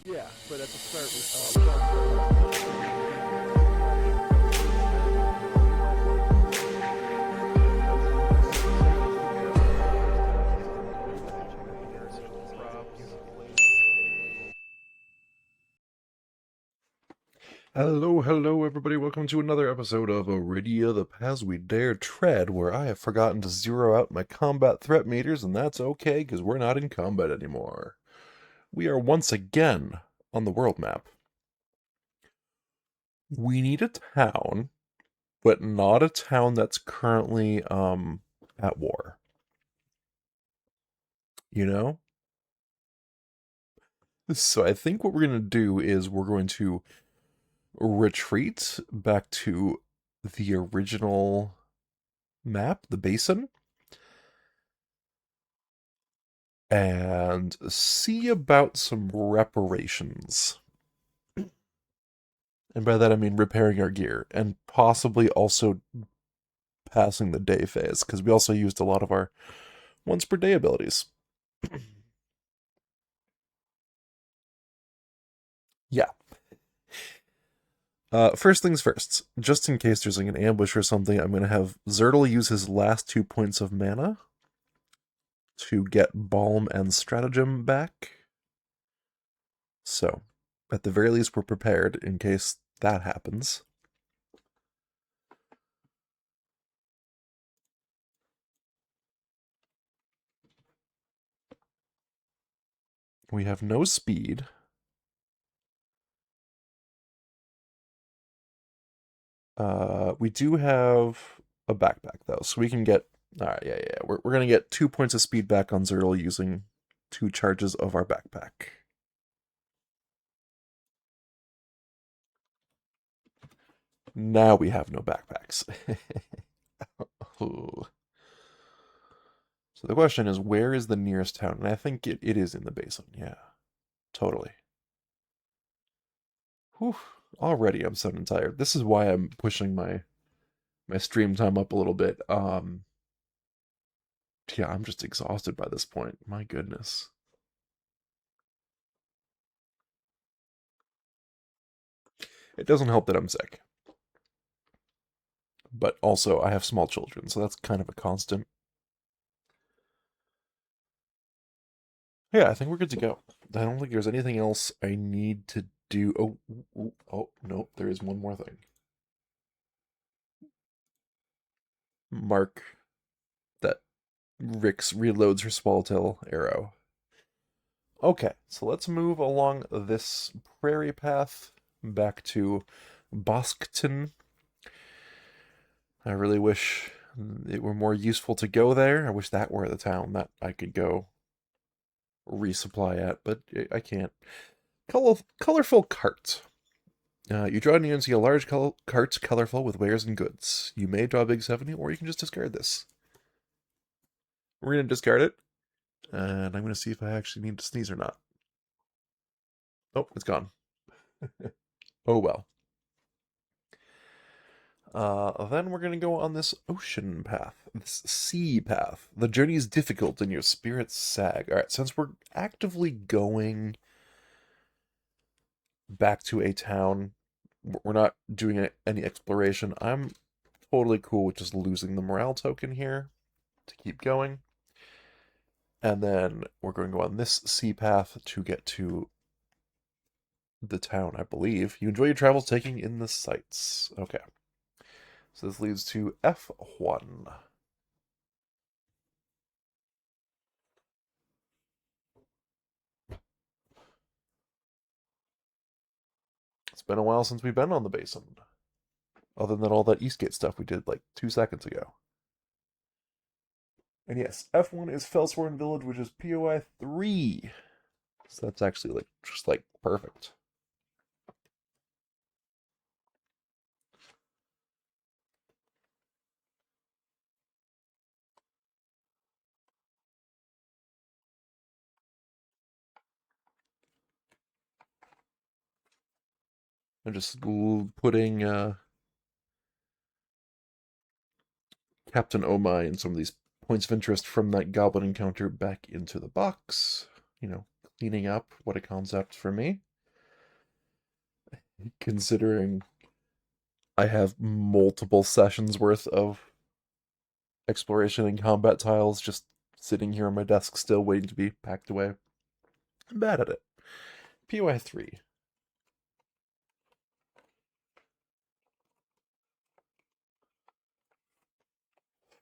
Yeah, but at the start we Hello, hello, everybody. Welcome to another episode of Arydia, the paths we dare tread, where I have forgotten to zero out my combat threat meters, and that's okay, because we're not in combat anymore. We are once again on the world map. We need a town, but not a town that's currently, at war. You know? So I think what we're going to do is we're going to retreat back to the original map, the basin, and see about some reparations. And by that I mean repairing our gear and possibly also passing the day phase because we also used a lot of our once per day abilities. Yeah. First things first, just in case there's like an ambush or something, I'm going to have Zertle use his last 2 points of mana to get Balm and Stratagem back. So, at the very least, we're prepared in case that happens. We have no speed. We do have a backpack though, so we can get. All right, yeah. We're gonna get 2 points of speed back on Zertle using 2 charges of our backpack. Now we have no backpacks. Ooh. So the question is, where is the nearest town? And I think it is in the basin. Yeah, totally. Whew. Already I'm so tired. This is why I'm pushing my stream time up a little bit. Yeah, I'm just exhausted by this point. My goodness. It doesn't help that I'm sick. But also, I have small children, so that's kind of a constant. Yeah, I think we're good to go. I don't think there's anything else I need to do. Oh, nope, there is one more thing. Mark that Rix reloads her Swallowtail arrow. Okay, so let's move along this prairie path back to Boskton. I really wish it were more useful to go there. I wish that were the town that I could go resupply at, but I can't. Colorful cart. You draw near and see a large cart colorful with wares and goods. You may draw a big 70, or you can just discard this. We're going to discard it, and I'm going to see if I actually need to sneeze or not. Oh, it's gone. Oh well. Then we're going to go on this ocean path, this sea path. The journey is difficult and your spirits sag. Alright, since we're actively going back to a town, we're not doing any exploration. I'm totally cool with just losing the morale token here to keep going. And then we're going to go on this sea path to get to the town, I believe. You enjoy your travels taking in the sights. Okay. So this leads to F1. It's been a while since we've been on the basin. Other than all that Eastgate stuff we did like 2 seconds ago. And yes, F1 is Felsworn Village, which is POI 3. So that's actually like just like perfect. I'm just putting Captain Omai and some of these points of interest from that goblin encounter back into the box. You know, cleaning up. What a concept for me. considering I have multiple sessions worth of exploration and combat tiles just sitting here on my desk still waiting to be packed away. I'm bad at it. POI 3.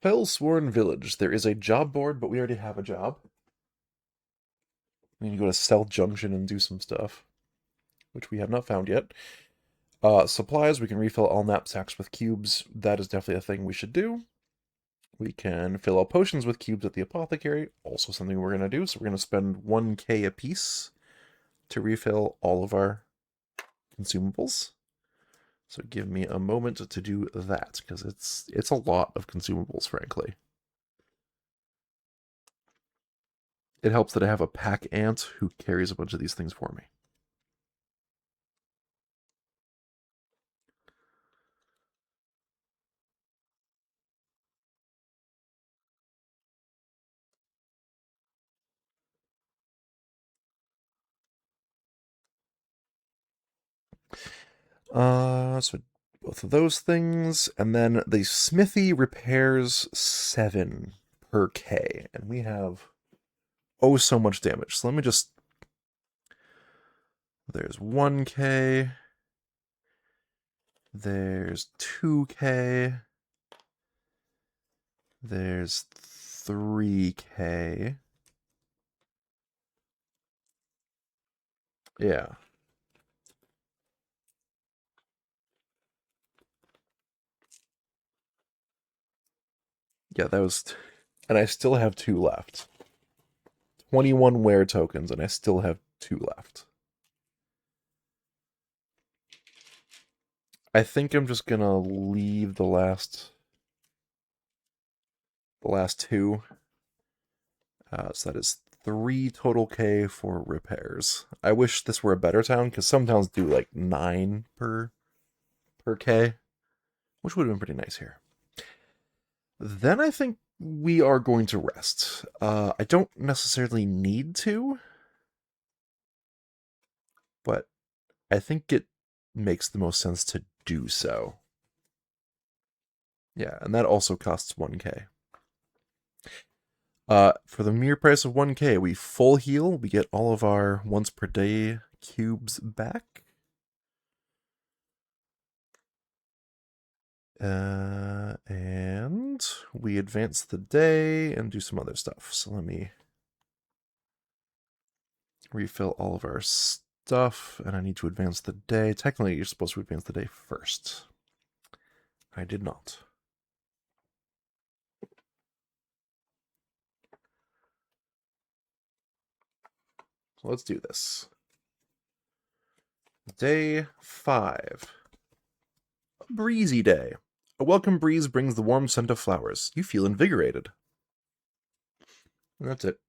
Fellsworn Village. There is a job board, but we already have a job. We need to go to Cell Junction and do some stuff, which we have not found yet. Supplies, we can refill all knapsacks with cubes. That is definitely a thing we should do. We can fill all potions with cubes at the apothecary, also something we're going to do. So we're going to spend 1k a piece to refill all of our consumables. So give me a moment to do that, because it's a lot of consumables, frankly. It helps that I have a pack ant who carries a bunch of these things for me. So both of those things, and then the smithy repairs 7 per K, and we have so much damage. So let me just. There's 1K. There's 2K. There's 3K. Yeah. Yeah, that was. And I still have 2 left. 21 wear tokens, and I still have 2 left. I think I'm just gonna leave the last 2. So that is 3 total K for repairs. I wish this were a better town, because some towns do like 9 per K, which would have been pretty nice here. Then I think we are going to rest. I don't necessarily need to, but I think it makes the most sense to do so. Yeah, and that also costs 1K. For the mere price of 1K, we full heal. We get all of our once per day cubes back. And we advance the day and do some other stuff. So let me refill all of our stuff, and I need to advance the day. Technically, you're supposed to advance the day first. I did not. So let's do this. Day 5. A breezy day. A welcome breeze brings the warm scent of flowers. You feel invigorated. And that's it.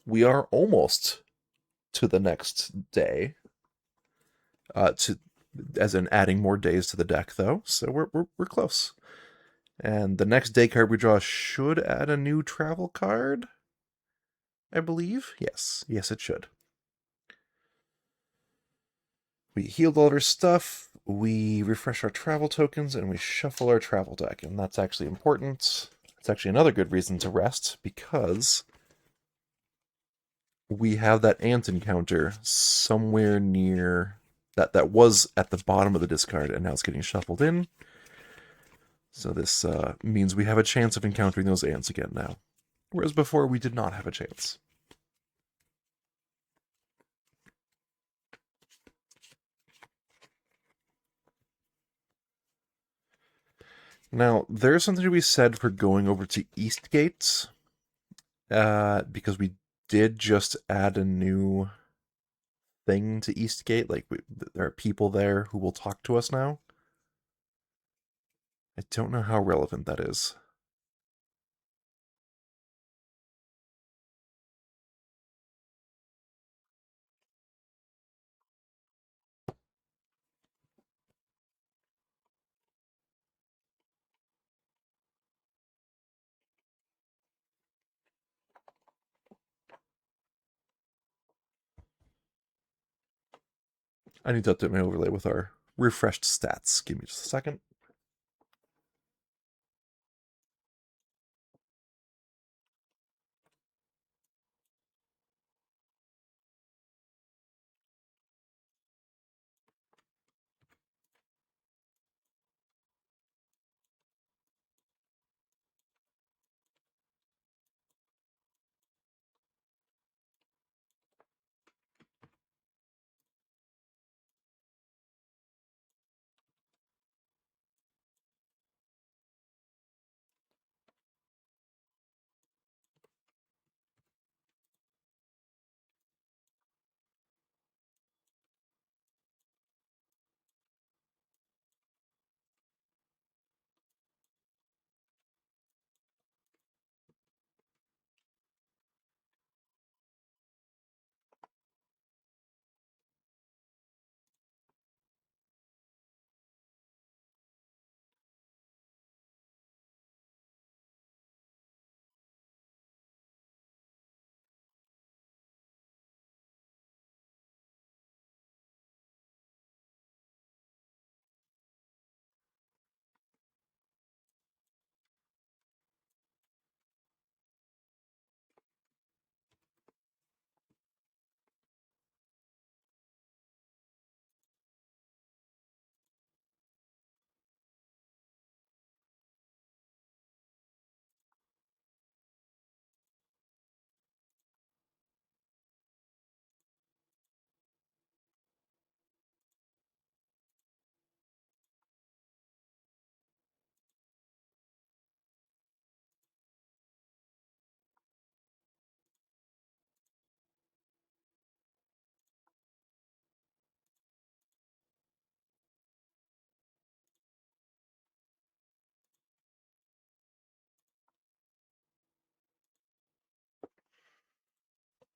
We are almost to the next day. As in adding more days to the deck, though. So we're close. And the next day card we draw should add a new travel card, I believe. Yes, it should. We healed all of our stuff, we refresh our travel tokens, and we shuffle our travel deck. And that's actually important. It's actually another good reason to rest, because we have that ant encounter somewhere near that was at the bottom of the discard, and now it's getting shuffled in. So this means we have a chance of encountering those ants again now, whereas before we did not have a chance. Now, there's something to be said for going over to Eastgate, because we did just add a new thing to Eastgate. Like, there are people there who will talk to us now. I don't know how relevant that is. I need to update my overlay with our refreshed stats. Give me just a second.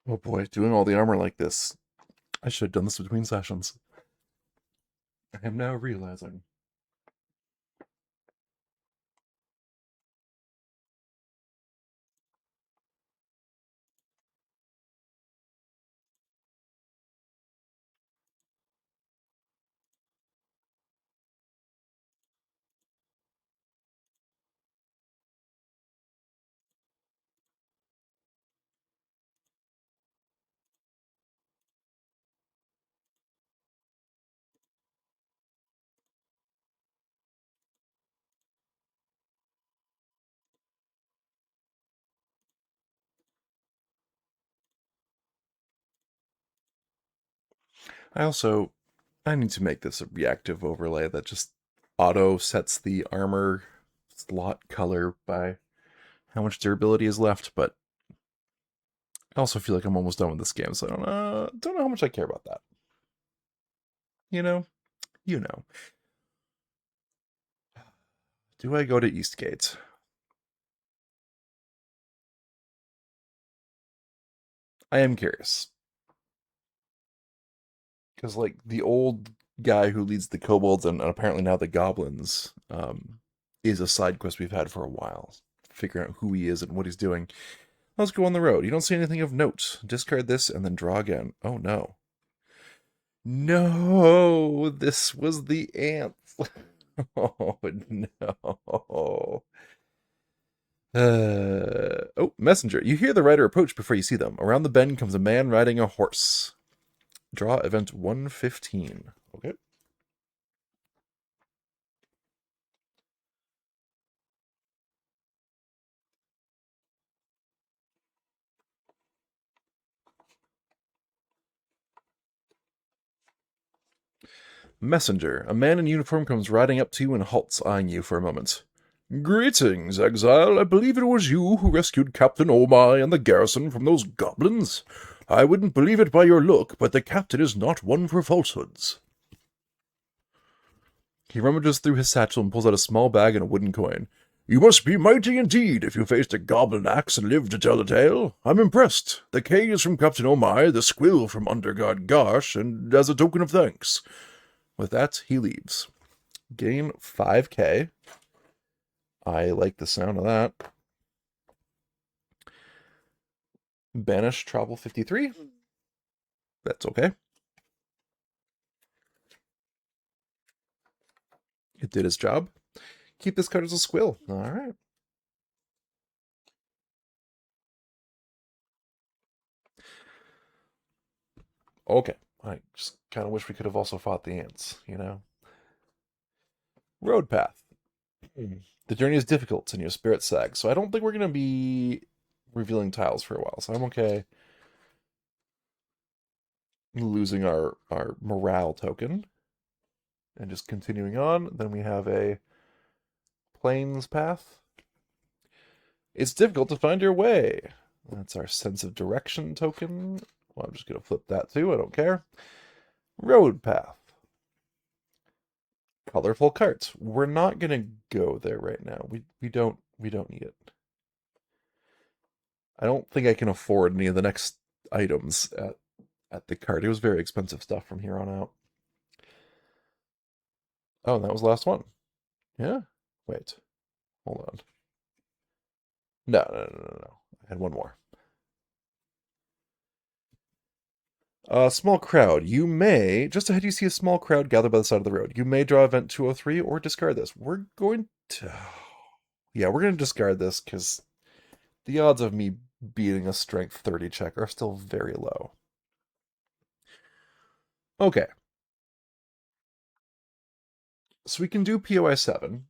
Oh boy, doing all the armor like this. I should have done this between sessions. I am now realizing. I need to make this a reactive overlay that just auto sets the armor slot color by how much durability is left, but I also feel like I'm almost done with this game, so I don't know how much I care about that. You know? You know. Do I go to Eastgate? I am curious. Because, like, the old guy who leads the kobolds and apparently now the goblins is a side quest we've had for a while. Figuring out who he is and what he's doing. Let's go on the road. You don't see anything of note. Discard this and then draw again. Oh no. No, this was the ants. Oh no. Oh, messenger. You hear the rider approach before you see them. Around the bend comes a man riding a horse. Draw event 115. Okay. Messenger. A man in uniform comes riding up to you and halts, eyeing you for a moment. Greetings, exile. I believe it was you who rescued Captain Omai and the garrison from those goblins. I wouldn't believe it by your look, but the captain is not one for falsehoods. He rummages through his satchel and pulls out a small bag and a wooden coin. You must be mighty indeed if you faced a goblin axe and lived to tell the tale. I'm impressed. The K is from Captain Omai, the squill from Underguard Gosh, and as a token of thanks. With that, he leaves. Gain 5k. I like the sound of that. Banish travel 53. That's okay. It did its job. Keep this card as a squill. All right. Okay. I just kind of wish we could have also fought the ants, you know? Road path. The journey is difficult and your spirit sags, so I don't think we're going to be revealing tiles for a while, so I'm okay losing our morale token and just continuing on. Then we have a plains path. It's difficult to find your way. That's our sense of direction token. Well, I'm just going to flip that too. I don't care. Road path. Colorful carts. We're not going to go there right now. We don't need it. I don't think I can afford any of the next items at the cart. It was very expensive stuff from here on out. Oh, and that was the last one. Yeah? Wait. Hold on. No, no, no, no, no. I had one more. Small crowd. You may, just ahead you see a small crowd gathered by the side of the road. You may draw event 203 or discard this. We're going to... Yeah, we're going to discard this because the odds of me beating a strength 30 check are still very low. Okay. So we can do POI 7,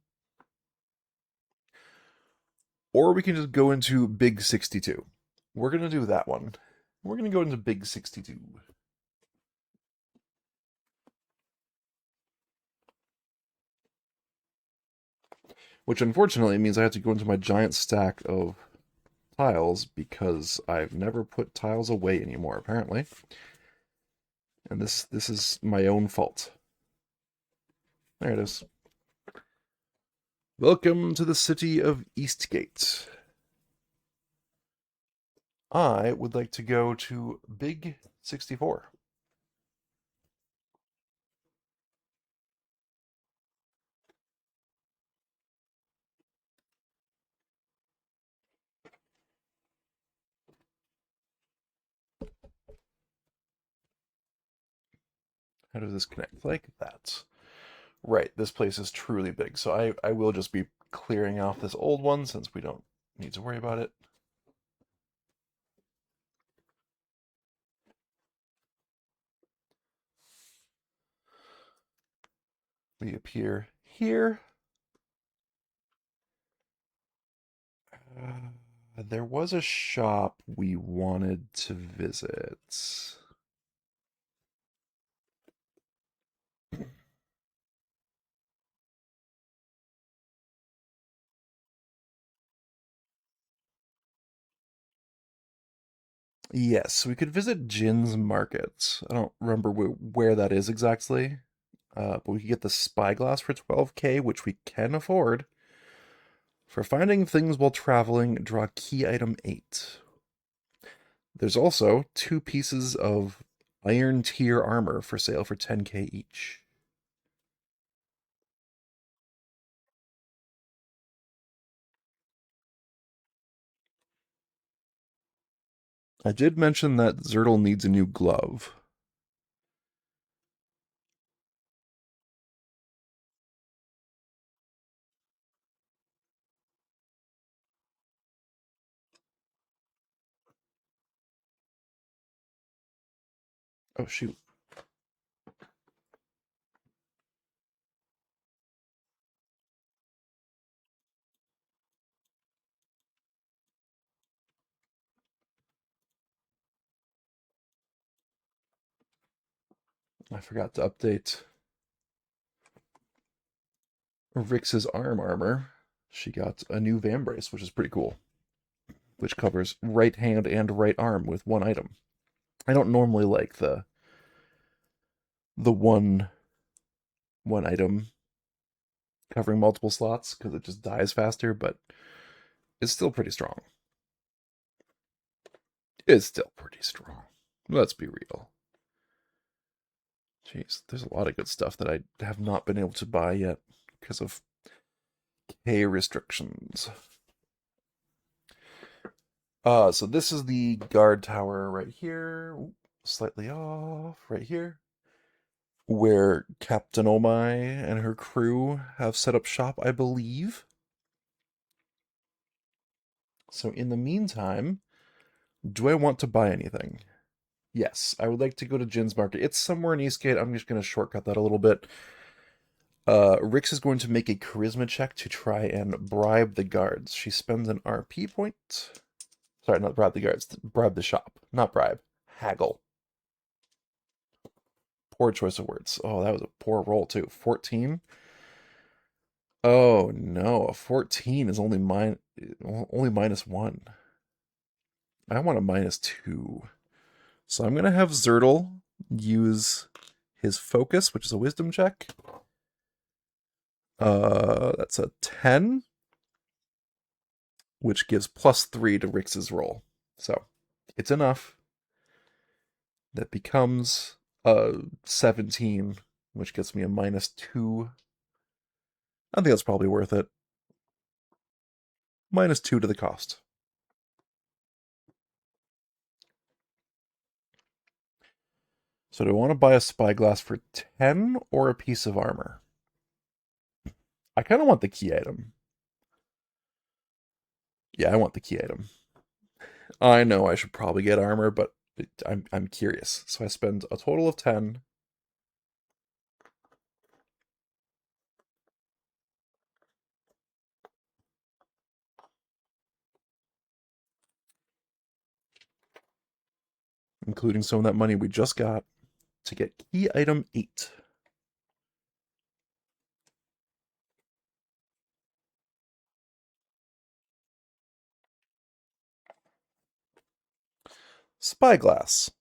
or we can just go into Big 62. We're going to do that one. We're going to go into Big 62. Which unfortunately means I have to go into my giant stack of tiles because I've never put tiles away anymore, apparently. And this is my own fault. There it is. Welcome to the city of Eastgate. I would like to go to Big 64. How does this connect? Like that. Right, this place is truly big, so I will just be clearing off this old one since we don't need to worry about it. We appear here. There was a shop we wanted to visit. Yes, we could visit Jin's Market. I don't remember where that is exactly, but we could get the spyglass for 12k, which we can afford. For finding things while traveling, draw key item 8. There's also 2 pieces of iron tier armor for sale for 10k each. I did mention that Zertle needs a new glove. Oh, shoot. I forgot to update Rix's arm armor. She got a new Vambrace, which is pretty cool, which covers right hand and right arm with one item. I don't normally like the one item covering multiple slots because it just dies faster, but it's still pretty strong. It's still pretty strong. Let's be real. Jeez, there's a lot of good stuff that I have not been able to buy yet because of K restrictions. So this is the guard tower right here. Ooh, slightly off right here. where Captain Omai and her crew have set up shop, I believe. So in the meantime, do I want to buy anything? Yes, I would like to go to Jin's Market. It's somewhere in Eastgate. I'm just going to shortcut that a little bit. Rix is going to make a charisma check to try and bribe the guards. She spends an RP point. Sorry, not bribe the guards. Bribe the shop. Not bribe. Haggle. Poor choice of words. Oh, that was a poor roll, too. 14. Oh, no. A 14 is only -1. I want a -2. So I'm going to have Zertle use his focus, which is a wisdom check. That's a 10, which gives +3 to Rix's roll. So it's enough. That becomes a 17, which gets me a -2. I think that's probably worth it. -2 to the cost. So do I want to buy a spyglass for 10 or a piece of armor? I kind of want the key item. Yeah, I want the key item. I know I should probably get armor, but I'm curious. So I spend a total of 10. Including some of that money we just got, to get key item 8. Spyglass.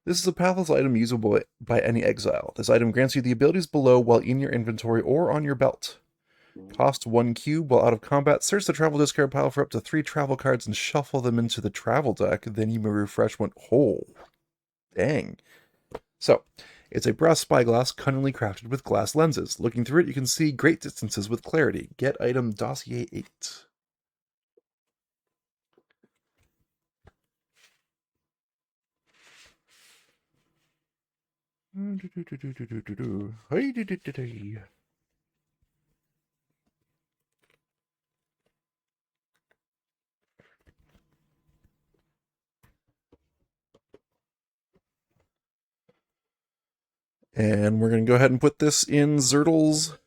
This is a pathless item usable by any exile. This item grants you the abilities below while in your inventory or on your belt. Cost 1 cube while out of combat. Search the travel discard pile for up to 3 travel cards and shuffle them into the travel deck. Then you may refresh one. Oh, dang. So, it's a brass spyglass cunningly crafted with glass lenses. Looking through it, you can see great distances with clarity. Get item Dossier 8. And we're going to go ahead and put this in Zertle's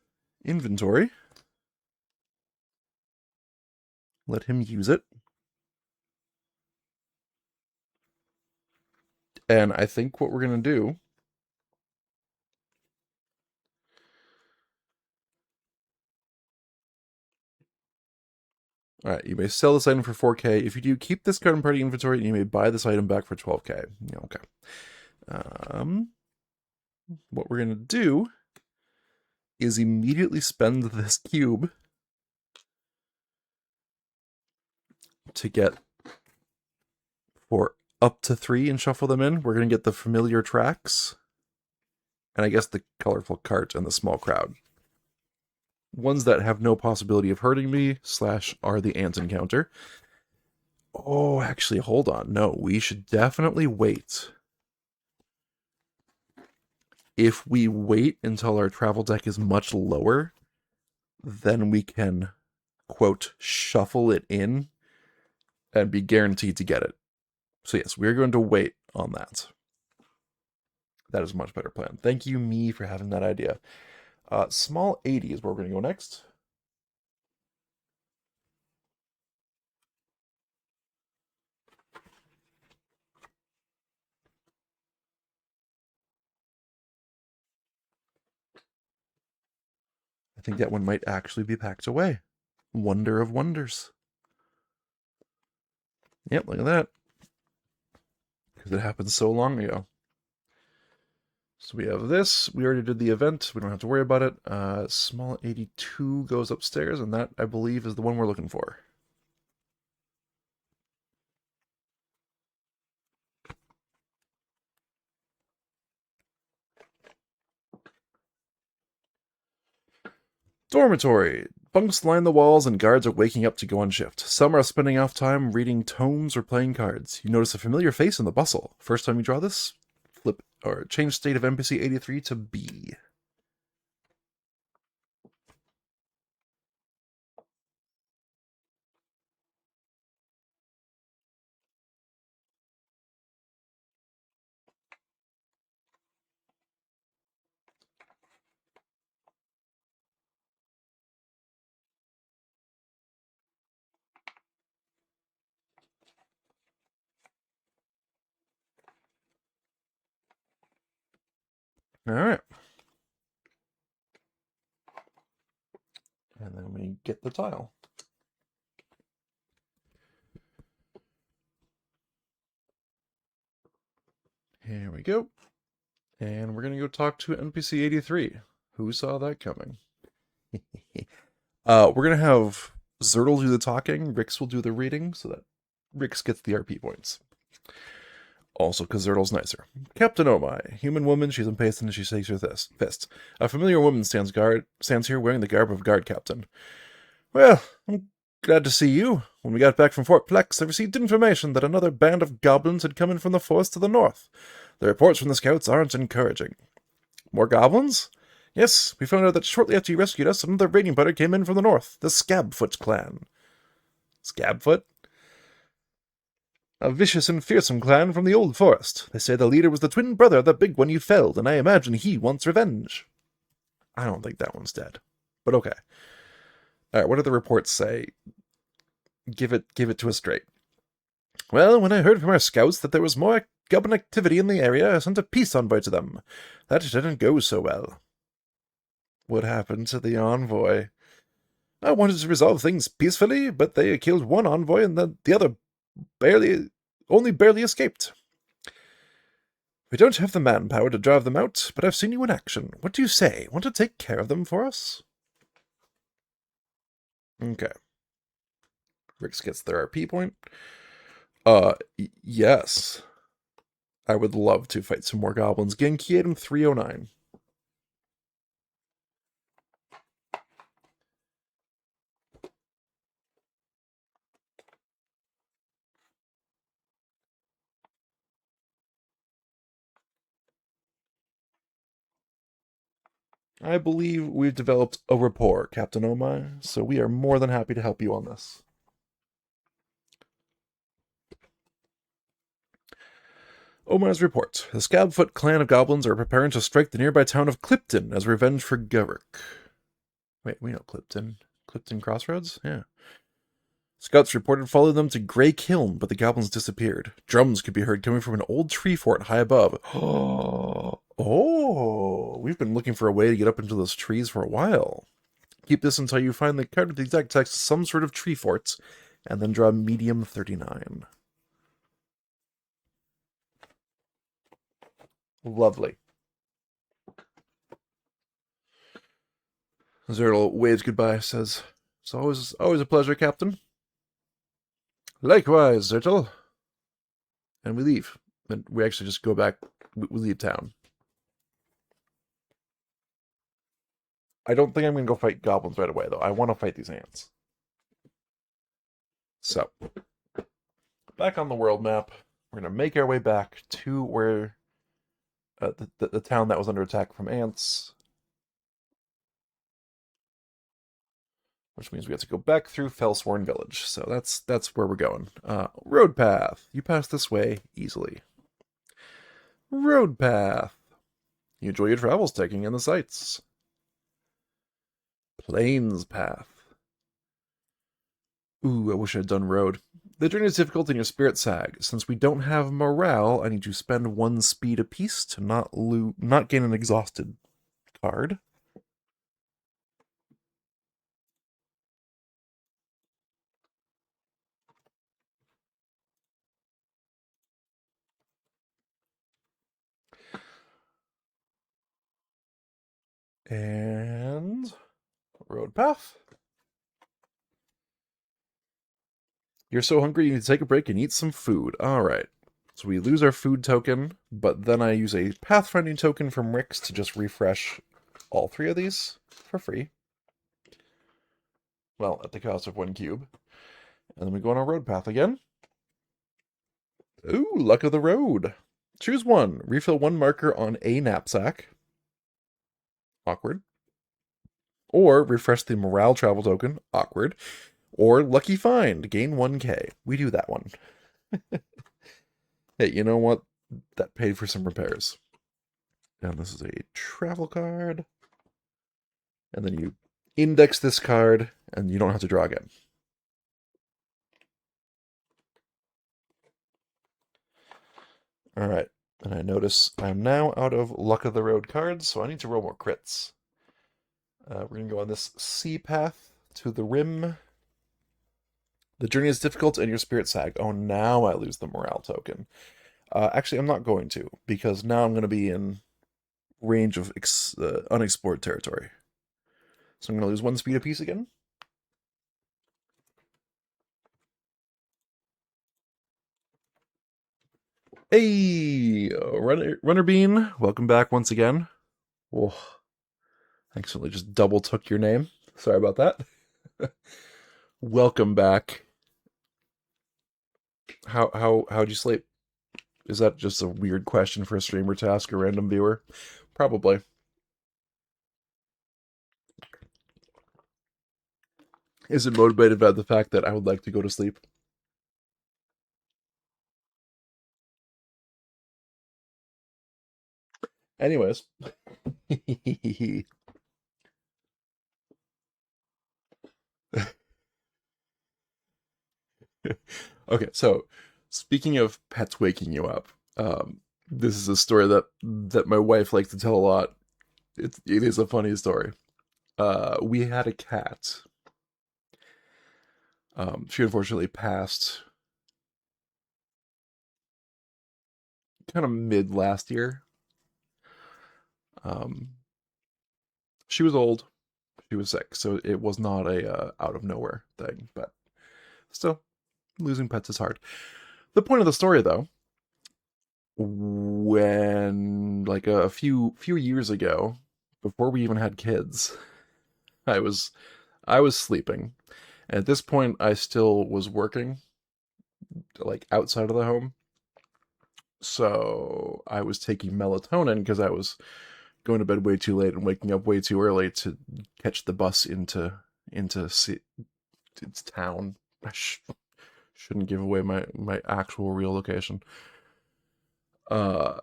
inventory. Let him use it. And I think what we're going to do... Alright, you may sell this item for 4K. If you do, keep this card in party inventory and you may buy this item back for 12K. Yeah, okay. What we're going to do is immediately spend this cube to get for up to 3 and shuffle them in. We're going to get the familiar tracks and I guess the colorful cart and the small crowd. Ones that have no possibility of hurting me / are the ant encounter. Oh, actually, hold on. No, we should definitely wait. If we wait until our travel deck is much lower, then we can, quote, shuffle it in and be guaranteed to get it. So yes, we're going to wait on that. That is a much better plan. Thank you, me, for having that idea. Small 80 is where we're going to go next. I think that one might actually be packed away. Wonder of wonders. Yep, look at that. Because it happened so long ago. So we have this. We already did the event. We don't have to worry about it. Small 82 goes upstairs, and that, I believe, is the one we're looking for. Dormitory. Bunks line the walls and guards are waking up to go on shift. Some are spending off time reading tomes or playing cards. You notice a familiar face in the bustle. First time you draw this? Flip or change state of NPC 83 to B. All right. And then we get the tile. Here we go. And we're going to go talk to NPC 83. Who saw that coming? We're going to have Zertle do the talking, Rix will do the reading, so that Rix gets the RP points. Also, because Zertle's nicer. Captain Omai, human woman, she's impatient and she shakes her fist. A familiar woman stands here wearing the garb of guard captain. Well, I'm glad to see you. When we got back from Fort Plex, I received information that another band of goblins had come in from the forest to the north. The reports from the scouts aren't encouraging. More goblins? Yes, we found out that shortly after you rescued us, another raiding party came in from the north, the Scabfoot clan. Scabfoot? A vicious and fearsome clan from the old forest. They say the leader was the twin brother of the big one you felled, and I imagine he wants revenge. I don't think that one's dead. But okay. Alright, what do the reports say? Give it to us straight. Well, when I heard from our scouts that there was more goblin activity in the area, I sent a peace envoy to them. That didn't go so well. What happened to the envoy? I wanted to resolve things peacefully, but they killed one envoy and the other only barely escaped. We don't have the manpower to drive them out, but I've seen you in action. What do you say? Want to take care of them for us? Okay. Rix gets their RP point. Yes. I would love to fight some more goblins. Genki Item 309. I believe we've developed a rapport, Captain Omai, so we are more than happy to help you on this. Omai's report. The Scabfoot clan of goblins are preparing to strike the nearby town of Clipton as revenge for Garrick. Wait, we know Clipton. Clipton Crossroads? Yeah. Scouts reported following them to Grey Kiln, but the goblins disappeared. Drums could be heard coming from an old tree fort high above. Oh, we've been looking for a way to get up into those trees for a while. Keep this until you find the card with the exact text of some sort of tree forts, and then draw medium 39. Lovely. Zertle waves goodbye, says, "It's always a pleasure, Captain." Likewise, Zertle. And we leave. And we actually just go back, we leave town. I don't think I'm going to go fight goblins right away, though. I want to fight these ants. So, back on the world map, we're going to make our way back to where the town that was under attack from ants. Which means we have to go back through Fellsworn Village. So that's where we're going. Road path. You pass this way easily. Road path. You enjoy your travels, taking in the sights. Plains path. Ooh, I wish I'd done road. The journey is difficult and your spirit sag. Since we don't have morale, I need to spend 1 speed apiece to not gain an exhausted card. And road path. You're so hungry you need to take a break and eat some food. Alright. So we lose our food token, but then I use a pathfinding token from Rix to just refresh all 3 of these for free. Well, at the cost of 1 cube. And then we go on our road path again. Ooh, luck of the road. Choose one. Refill one marker on a knapsack. Awkward. Or refresh the morale travel token. Awkward. Or lucky find. Gain 1k. We do that one. Hey, you know what? That paid for some repairs. And this is a travel card. And then you index this card, and you don't have to draw again. All right. And I notice I'm now out of Luck of the Road cards, so I need to roll more crits. We're going to go on this sea path to the rim. The journey is difficult and your spirit sag. Oh, now I lose the morale token. Actually, I'm not going to, because now I'm going to be in range of unexplored territory. So I'm going to lose one speed apiece again. Hey, Runner Bean, welcome back once again. Whoa, I accidentally just double took your name. Sorry about that. Welcome back. How'd you sleep? Is that just a weird question for a streamer to ask a random viewer? Probably. Is it motivated by the fact that I would like to go to sleep? Anyways. Okay, so speaking of pets waking you up, this is a story that my wife likes to tell a lot. It is a funny story. We had a cat. She unfortunately passed kind of mid last year. Um, she was old. She was sick, so it was not a out of nowhere thing. But still, losing pets is hard. The point of the story, though, when like a few years ago, before we even had kids, I was I was sleeping. And at this point, I still was working, like outside of the home. So I was taking melatonin because I was going to bed way too late and waking up way too early to catch the bus into its town. I shouldn't give away my actual real location. Uh,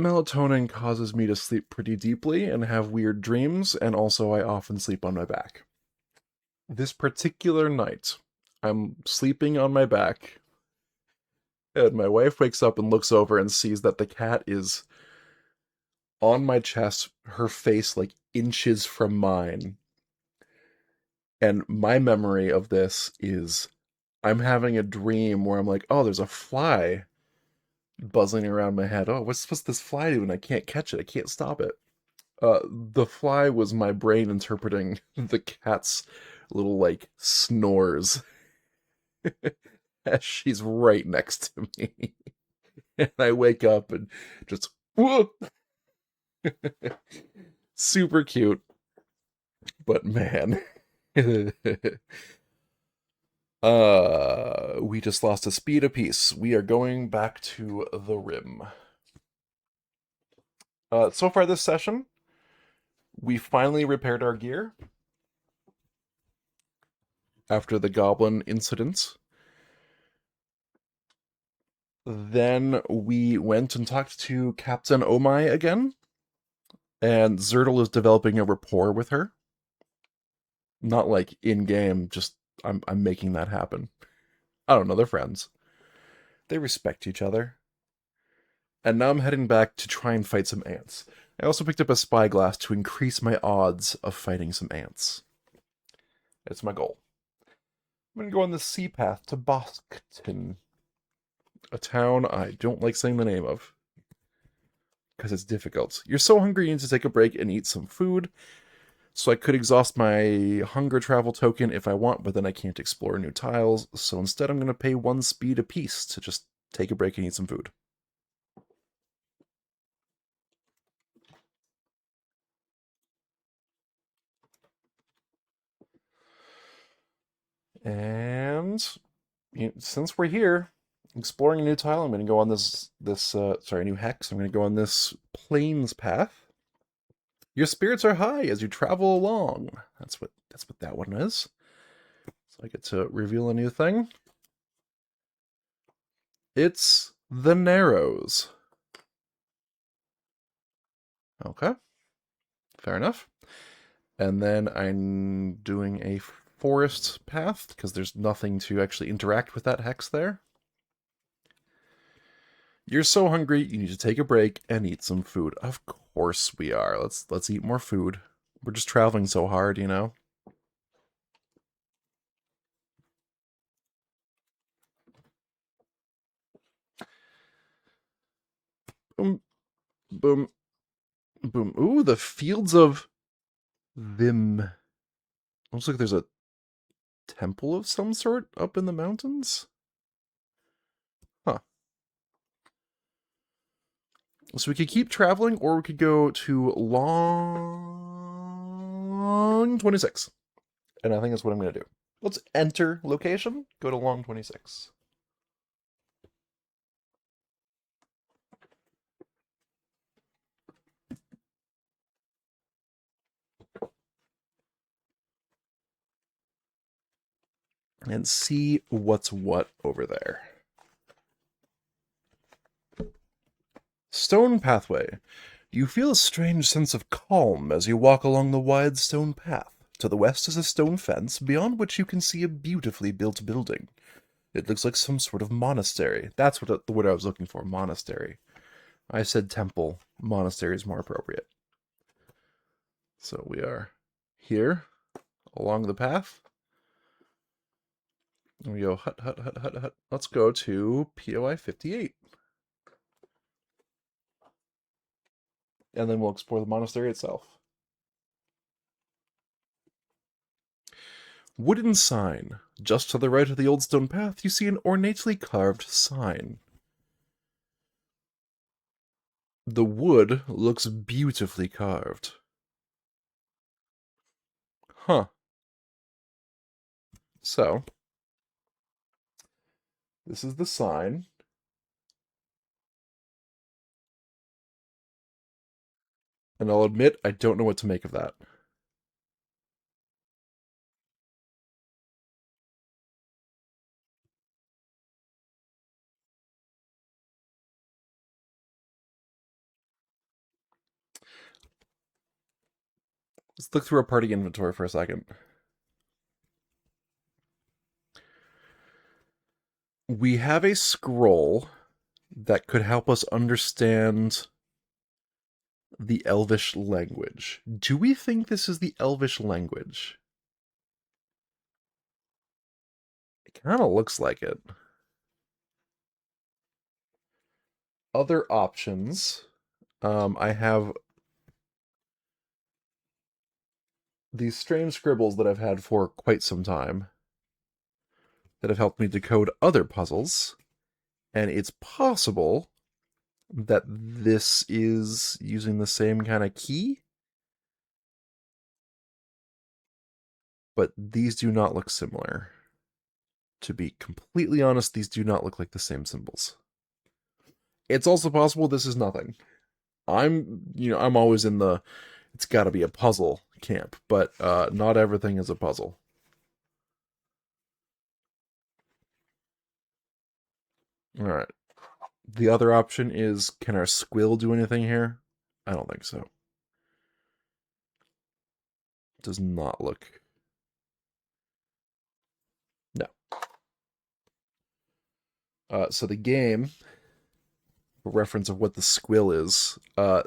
Melatonin causes me to sleep pretty deeply and have weird dreams, and also I often sleep on my back. This particular night, I'm sleeping on my back, and my wife wakes up and looks over and sees that the cat is on my chest, her face like inches from mine. And my memory of this is I'm having a dream where I'm like, oh, there's a fly buzzing around my head. Oh, what's this fly doing? I can't catch it. I can't stop it. The fly was my brain interpreting the cat's little like snores as she's right next to me. And I wake up and just whoa, super cute, but man. We just lost a speed apiece. We are going back to the rim. So far this session, we finally repaired our gear after the goblin incident. Then we went and talked to Captain Omai again, and Zertle is developing a rapport with her. Not like in game, just I'm making that happen. I don't know, they're friends. They respect each other. And now I'm heading back to try and fight some ants. I also picked up a spyglass to increase my odds of fighting some ants. It's my goal. I'm gonna go on the sea path to Boskton, a town I don't like saying the name of because it's difficult. You're so hungry you need to take a break and eat some food. So I could exhaust my hunger travel token if I want, but then I can't explore new tiles. So instead I'm going to pay 1 speed apiece to just take a break and eat some food. And since we're here, Exploring a new tile. I'm going to go on a new hex. I'm going to go on this plains path. Your spirits are high as you travel along. That's what that one is. So I get to reveal a new thing. It's the Narrows. Okay, fair enough. And then I'm doing a forest path because there's nothing to actually interact with that hex there. You're so hungry, you need to take a break and eat some food. Of course we are. Let's eat more food. We're just traveling so hard, you know. Boom, boom, boom. Ooh, the fields of Vim. Looks like there's a temple of some sort up in the mountains. Huh. So we could keep traveling, or we could go to long 26. And I think that's what I'm going to do. Let's enter location, go to long 26. And see what's what over there. Stone pathway. You feel a strange sense of calm as you walk along the wide stone path. To the west is a stone fence, beyond which you can see a beautifully built building. It looks like some sort of monastery. That's what the word I was looking for, monastery. I said temple. Monastery is more appropriate. So we are here, along the path. And we go hut, hut, hut, hut, hut. Let's go to POI 58. And then we'll explore the monastery itself. Wooden sign. Just to the right of the old stone path, you see an ornately carved sign. The wood looks beautifully carved. Huh. So, this is the sign. And I'll admit, I don't know what to make of that. Let's look through our party inventory for a second. We have a scroll that could help us understand the Elvish language. Do we think this is the Elvish language? It kind of looks like it. Other options. I have these strange scribbles that I've had for quite some time that have helped me decode other puzzles, and it's possible that this is using the same kind of key, but these do not look similar. To be completely honest, these do not look like the same symbols. It's also possible this is nothing. I'm always in the it's got to be a puzzle camp, but not everything is a puzzle. All right. The other option is, can our squill do anything here? I don't think so. Does not look. No. So the game, reference of what the squill is, the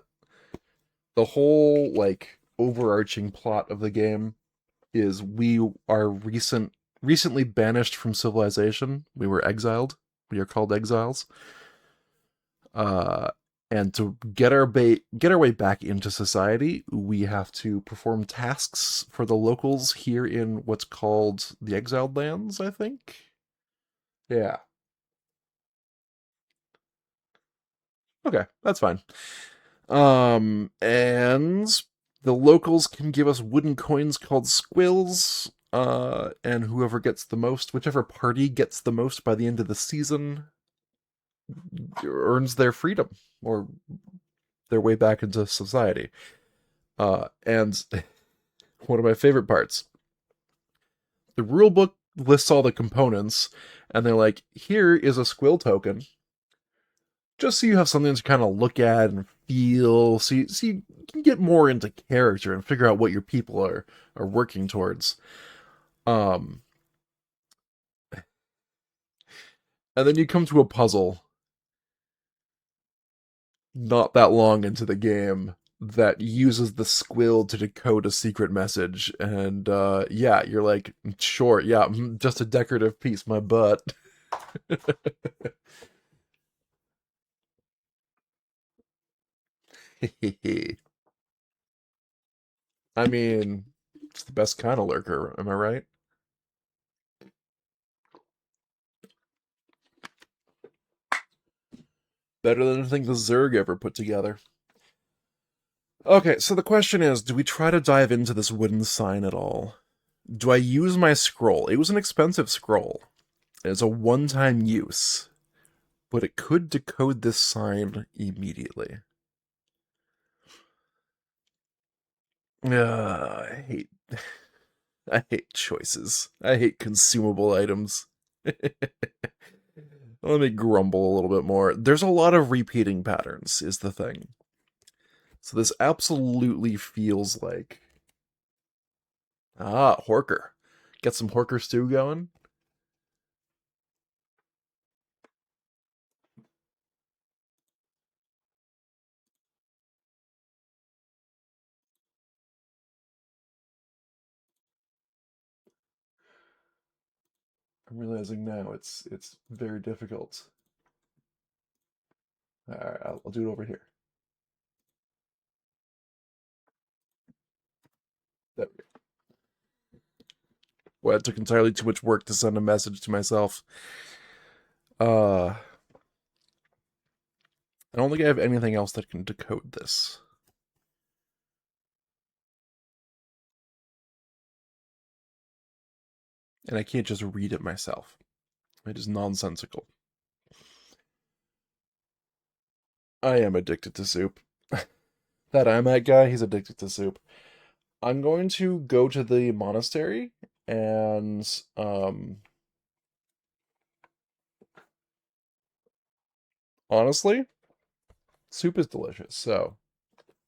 whole like overarching plot of the game is we are recently banished from civilization. We were exiled. We are called exiles. Uh, and to get our way back into society, we have to perform tasks for the locals here in what's called the Exiled Lands, I think. Yeah. Okay, that's fine. And the locals can give us wooden coins called squills, and whoever gets the most, whichever party gets the most by the end of the season, earns their freedom or their way back into society. And one of my favorite parts, the rule book lists all the components, and they're like, here is a squill token, just so you have something to kind of look at and feel, so you can get more into character and figure out what your people are working towards. Um, and then you come to a puzzle not that long into the game that uses the squill to decode a secret message, and yeah, you're like, sure, yeah, just a decorative piece, my butt. I mean, it's the best kind of lurker, am I right? Better than anything the Zerg ever put together. Okay, so the question is, do we try to dive into this wooden sign at all? Do I use my scroll? It was an expensive scroll. It's a one-time use, but it could decode this sign immediately. I hate I hate choices. I hate consumable items. Let me grumble a little bit more. There's a lot of repeating patterns, is the thing. So this absolutely feels like... Ah, Horker. Get some Horker stew going? I'm realizing now it's very difficult. Alright, I'll do it over here. There we go. Well, it took entirely too much work to send a message to myself. I don't think I have anything else that can decode this. And I can't just read it myself. It is nonsensical. I am addicted to soup. That IMAC guy, he's addicted to soup. I'm going to go to the monastery and honestly, soup is delicious, so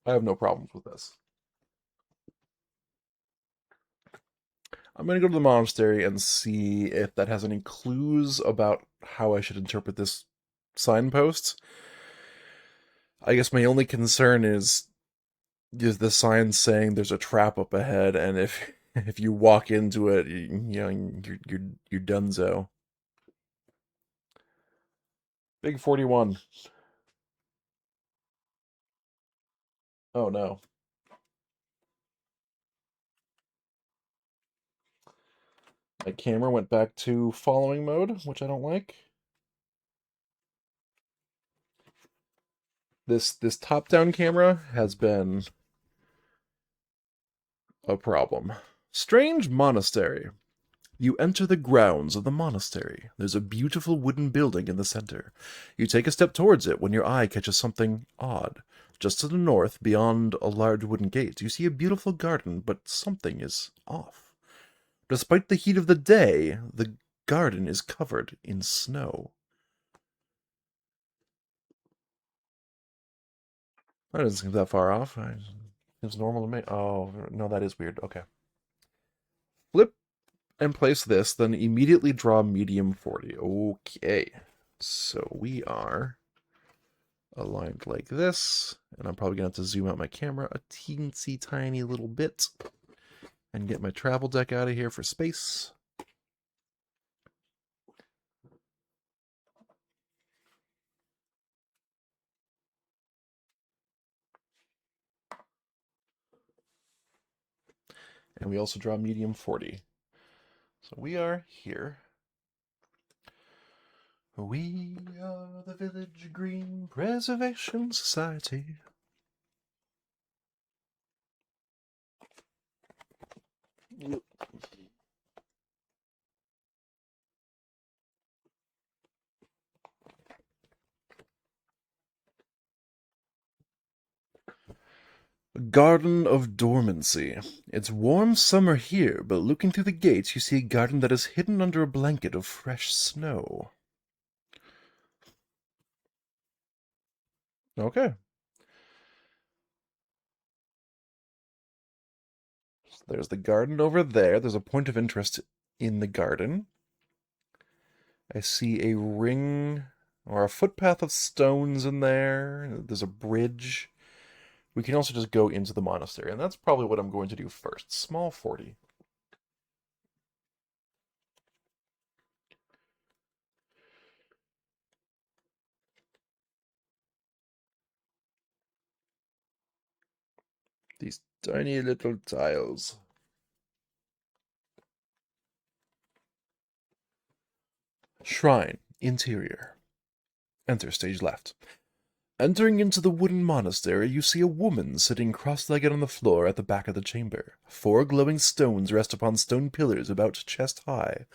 I have no problems with this. I'm going to go to the monastery and see if that has any clues about how I should interpret this signpost. I guess my only concern is the sign saying there's a trap up ahead, and if you walk into it, you're donezo. Big 41. Oh no. My camera went back to following mode, which I don't like. This top-down camera has been a problem. Strange monastery. You enter the grounds of the monastery. There's a beautiful wooden building in the center. You take a step towards it when your eye catches something odd. Just to the north, beyond a large wooden gate, you see a beautiful garden, but something is off. Despite the heat of the day, the garden is covered in snow. That doesn't seem that far off. Seems normal to me. Oh, no, that is weird. Okay. Flip and place this, then immediately draw medium 40. Okay. So we are aligned like this, and I'm probably going to have to zoom out my camera a teensy tiny little bit and get my travel deck out of here for space. And we also draw medium 40. So we are here. We are the Village Green Preservation Society. Garden of Dormancy. It's warm summer here, but looking through the gates you see a garden that is hidden under a blanket of fresh snow. Okay. So there's the garden over there. There's a point of interest in the garden. I see a ring or a footpath of stones in there. There's a bridge. We can also just go into the monastery, and that's probably what I'm going to do first. Small 40. These tiny little tiles. Shrine. Interior. Enter stage left. Entering into the wooden monastery, you see a woman sitting cross-legged on the floor at the back of the chamber. 4 glowing stones rest upon stone pillars about chest high.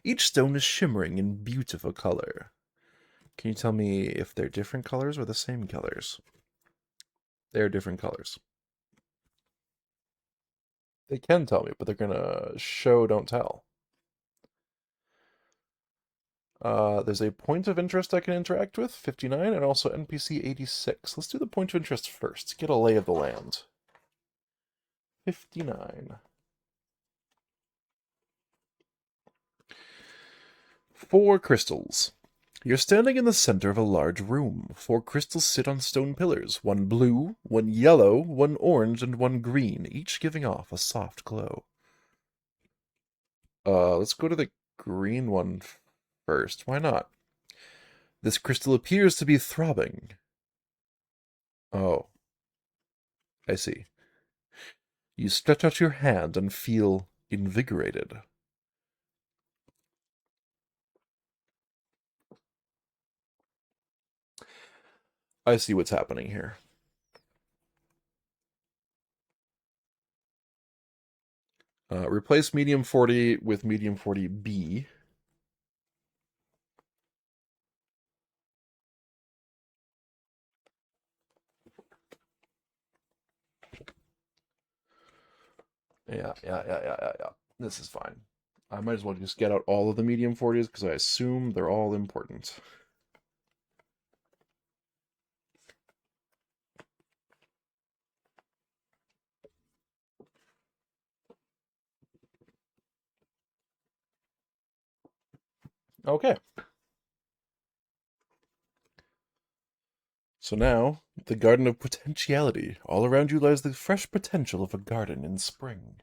Each stone is shimmering in beautiful color. Can you tell me if they're different colors or the same colors? They're different colors. They can tell me, but they're gonna show, don't tell. There's a point of interest I can interact with, 59, and also NPC 86. Let's do the point of interest first. Get a lay of the land. 59. 4 crystals. You're standing in the center of a large room. 4 crystals sit on stone pillars, one blue, one yellow, one orange, and one green, each giving off a soft glow. Let's go to the green one first. Why not? This crystal appears to be throbbing. Oh, I see. You stretch out your hand and feel invigorated. I see what's happening here. Replace medium 40 with medium 40B. Yeah. This is fine. I might as well just get out all of the medium 40s because I assume they're all important. Okay. So now, the Garden of Potentiality. All around you lies the fresh potential of a garden in spring.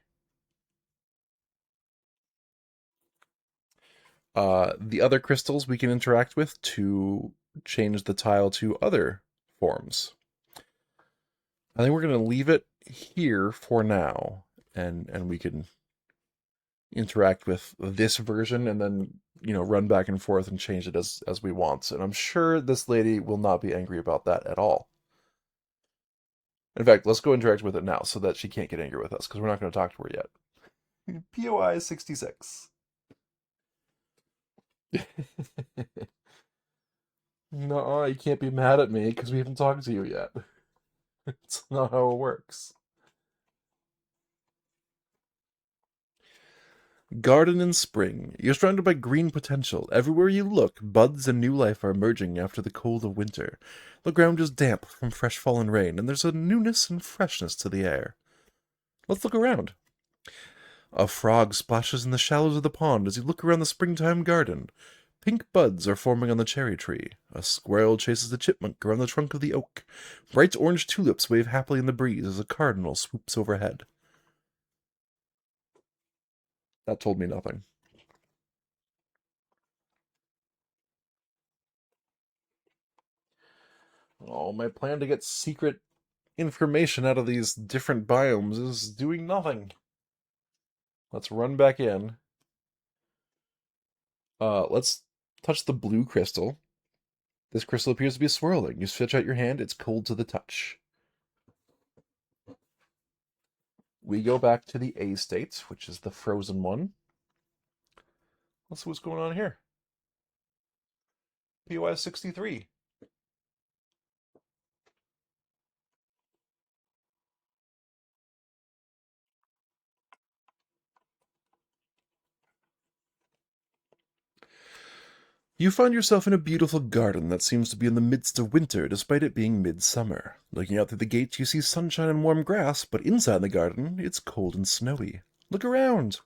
The other crystals we can interact with to change the tile to other forms. I think we're going to leave it here for now, and we can interact with this version and then, run back and forth and change it as we want. And I'm sure this lady will not be angry about that at all. In fact, let's go interact with it now so that she can't get angry with us, because we're not going to talk to her yet. POI 66. No, you can't be mad at me because we haven't talked to you yet. It's not how it works. Garden in spring. You're surrounded by green potential. Everywhere you look, buds and new life are emerging after the cold of winter. The ground is damp from fresh fallen rain, and there's a newness and freshness to the air. Let's look around. A frog splashes in the shallows of the pond as you look around the springtime garden. Pink buds are forming on the cherry tree. A squirrel chases a chipmunk around the trunk of the oak. Bright orange tulips wave happily in the breeze as a cardinal swoops overhead. That told me nothing. Oh, my plan to get secret information out of these different biomes is doing nothing. Let's run back in. Let's touch the blue crystal. This crystal appears to be swirling. You stretch out your hand, it's cold to the touch. We go back to the A state, which is the frozen one. Let's see what's going on here. POS 63. You find yourself in a beautiful garden that seems to be in the midst of winter despite it being midsummer. Looking out through the gate, you see sunshine and warm grass, but inside the garden, it's cold and snowy. Look around.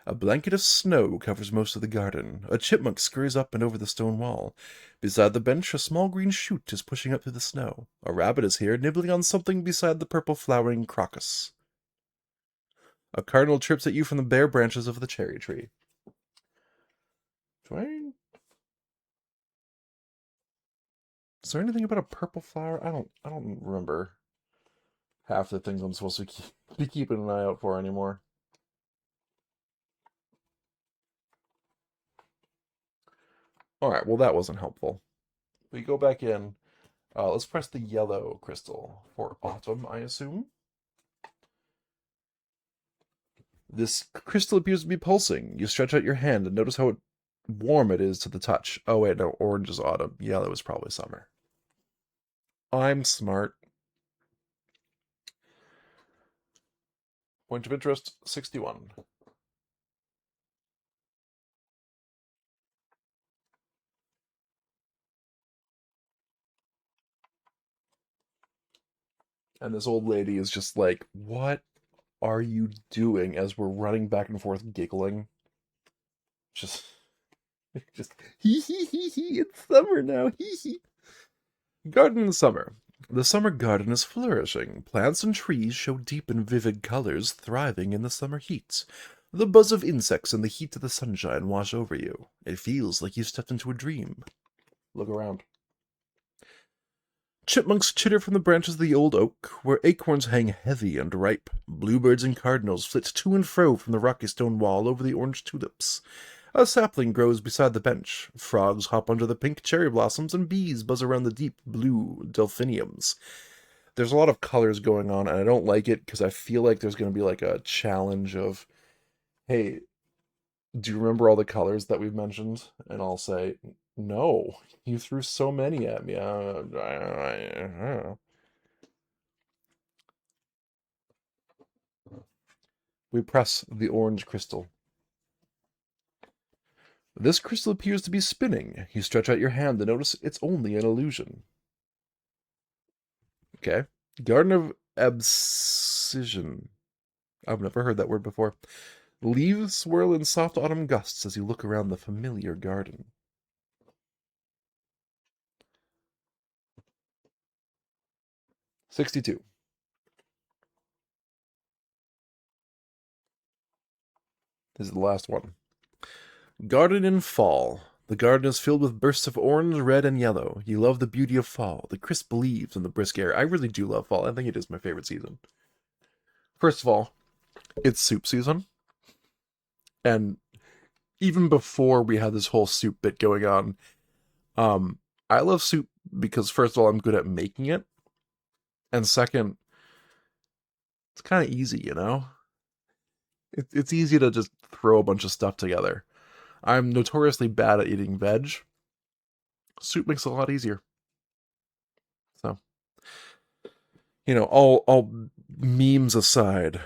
A blanket of snow covers most of the garden. A chipmunk scurries up and over the stone wall. Beside the bench, a small green shoot is pushing up through the snow. A rabbit is here, nibbling on something beside the purple flowering crocus. A cardinal chirps at you from the bare branches of the cherry tree. Do I... Is there anything about a purple flower? I don't remember half the things I'm supposed to be keeping an eye out for anymore. Alright, well that wasn't helpful. We go back in. Let's press the yellow crystal for autumn, I assume. This crystal appears to be pulsing. You stretch out your hand and notice how warm it is to the touch. Oh wait, no, orange is autumn. Yellow is probably summer. I'm smart. Point of interest, 61. And this old lady is just like, what are you doing as we're running back and forth giggling? Just, just, hee hee hee hee, it's summer now, hee hee. Garden in summer. The summer garden is flourishing. Plants and trees show deep and vivid colors, thriving in the summer heat. The buzz of insects and the heat of the sunshine wash over you. It feels like you stepped into a dream. Look around. Chipmunks chitter from the branches of the old oak, where acorns hang heavy and ripe. Bluebirds and cardinals flit to and fro from the rocky stone wall over the orange tulips. A sapling grows beside the bench. Frogs hop under the pink cherry blossoms, and bees buzz around the deep blue delphiniums. There's a lot of colors going on, and I don't like it because I feel like there's going to be like a challenge of, hey, do you remember all the colors that we've mentioned? And I'll say, no, you threw so many at me. We press the orange crystal. This crystal appears to be spinning. You stretch out your hand to notice it's only an illusion. Okay. Garden of Abscission. I've never heard that word before. Leaves swirl in soft autumn gusts as you look around the familiar garden. "62. This is the last one. Garden in fall. The garden is filled with bursts of orange, red, and yellow. You love the beauty of fall, the crisp leaves and the brisk air. I really do love fall. I think it is my favorite season. First of all, it's soup season. And even before we had this whole soup bit going on, I love soup because first of all, I'm good at making it. And second, it's kind of easy, you know? It's easy to just throw a bunch of stuff together. I'm notoriously bad at eating veg. Soup makes it a lot easier. So, all memes aside,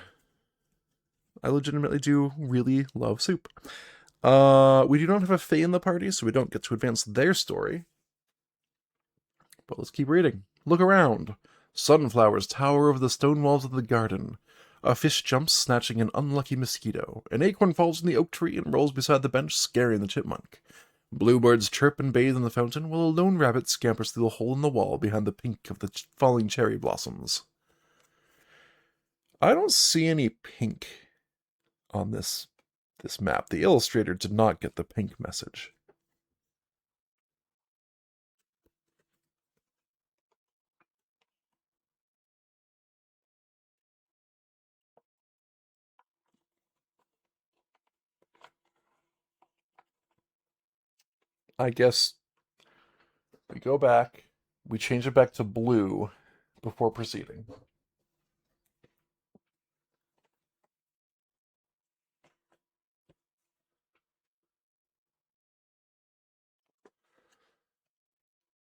I legitimately do really love soup. We do not have a Fae in the party, so we don't get to advance their story. But let's keep reading. Look around. Sunflowers tower over the stone walls of the garden. A fish jumps, snatching an unlucky mosquito. An acorn falls from the oak tree and rolls beside the bench, scaring the chipmunk. Bluebirds chirp and bathe in the fountain, while a lone rabbit scampers through the hole in the wall behind the pink of the falling cherry blossoms. I don't see any pink on this map. The illustrator did not get the pink message. I guess we go back, we change it back to blue before proceeding.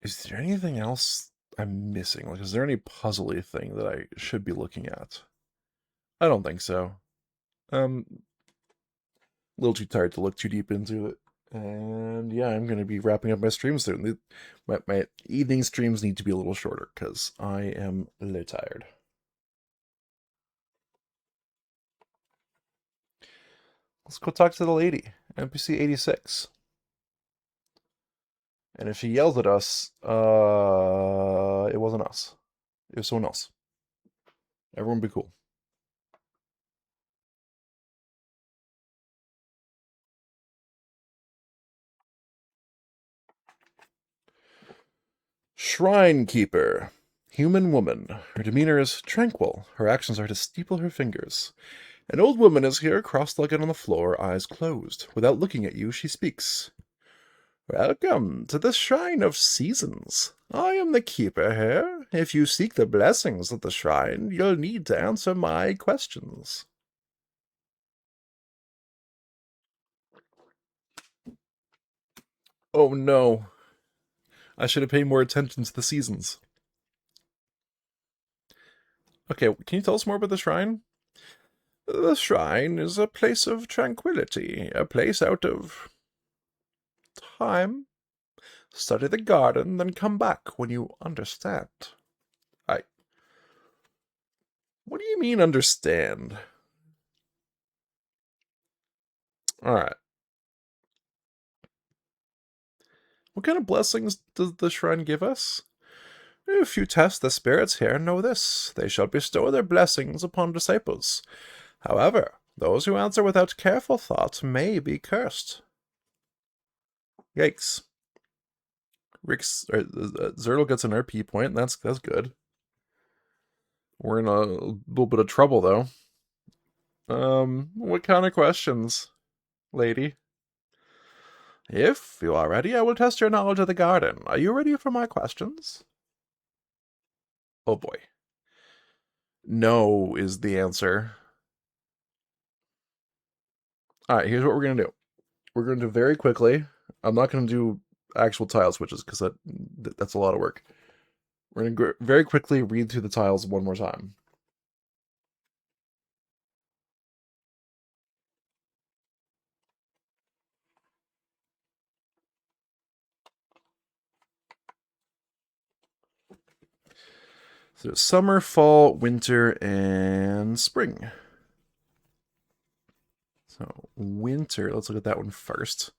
Is there anything else I'm missing? Like, is there any puzzly thing that I should be looking at? I don't think so. A little too tired to look too deep into it. And yeah, I'm going to be wrapping up my stream soon. My evening streams need to be a little shorter because I am a little tired. Let's go talk to the lady, NPC 86. And if she yells at us, it wasn't us. It was someone else. Everyone be cool. Shrine Keeper. Human woman. Her demeanor is tranquil. Her actions are to steeple her fingers. An old woman is here, cross-legged on the floor, eyes closed. Without looking at you, she speaks. Welcome to the Shrine of Seasons. I am the keeper here. If you seek the blessings of the shrine, you'll need to answer my questions. Oh no. I should have paid more attention to the seasons. Okay, can you tell us more about the shrine? The shrine is a place of tranquility, a place out of time. Study the garden, then come back when you understand. What do you mean understand? Alright. What kind of blessings does the shrine give us? If you test the spirits here, know this. They shall bestow their blessings upon disciples. However, those who answer without careful thought may be cursed. Yikes. Zertle gets an RP point, that's good. We're in a little bit of trouble, though. What kind of questions, lady? If you are ready, I will test your knowledge of the garden. Are you ready for my questions? Oh boy. No is the answer. Alright, here's what we're going to do. We're going to do very quickly. I'm not going to do actual tile switches because that's a lot of work. We're going to very quickly read through the tiles one more time. So summer, fall, winter, and spring. So winter, let's look at that one first.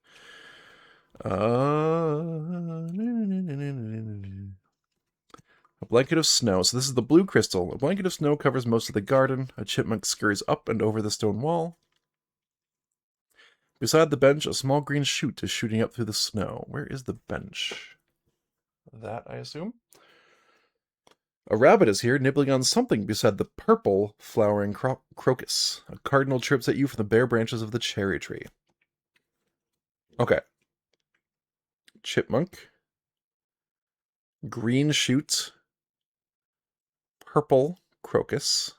A blanket of snow. So this is the blue crystal. A blanket of snow covers most of the garden. A chipmunk scurries up and over the stone wall. Beside the bench, a small green shoot is shooting up through the snow. Where is the bench? That, I assume. A rabbit is here, nibbling on something beside the purple flowering crocus. A cardinal chirps at you from the bare branches of the cherry tree. Okay. Chipmunk. Green shoot. Purple crocus.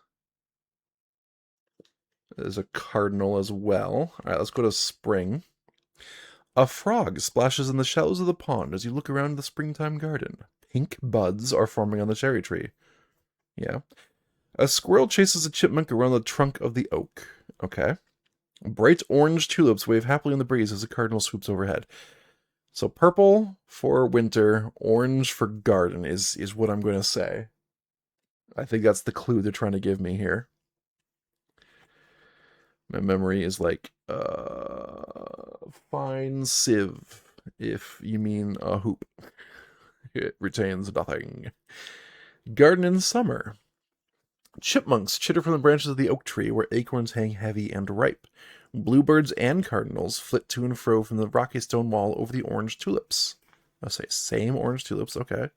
There's a cardinal as well. Alright, let's go to spring. A frog splashes in the shallows of the pond as you look around the springtime garden. Pink buds are forming on the cherry tree. Yeah. A squirrel chases a chipmunk around the trunk of the oak. Okay. Bright orange tulips wave happily in the breeze as the cardinal swoops overhead. So purple for winter, orange for garden is what I'm going to say. I think that's the clue they're trying to give me here. My memory is like, fine sieve, if you mean a hoop. It retains nothing. Garden in summer. Chipmunks chitter from the branches of the oak tree where acorns hang heavy and ripe. Bluebirds and cardinals flit to and fro from the rocky stone wall over the orange tulips. I'll say same orange tulips, okay.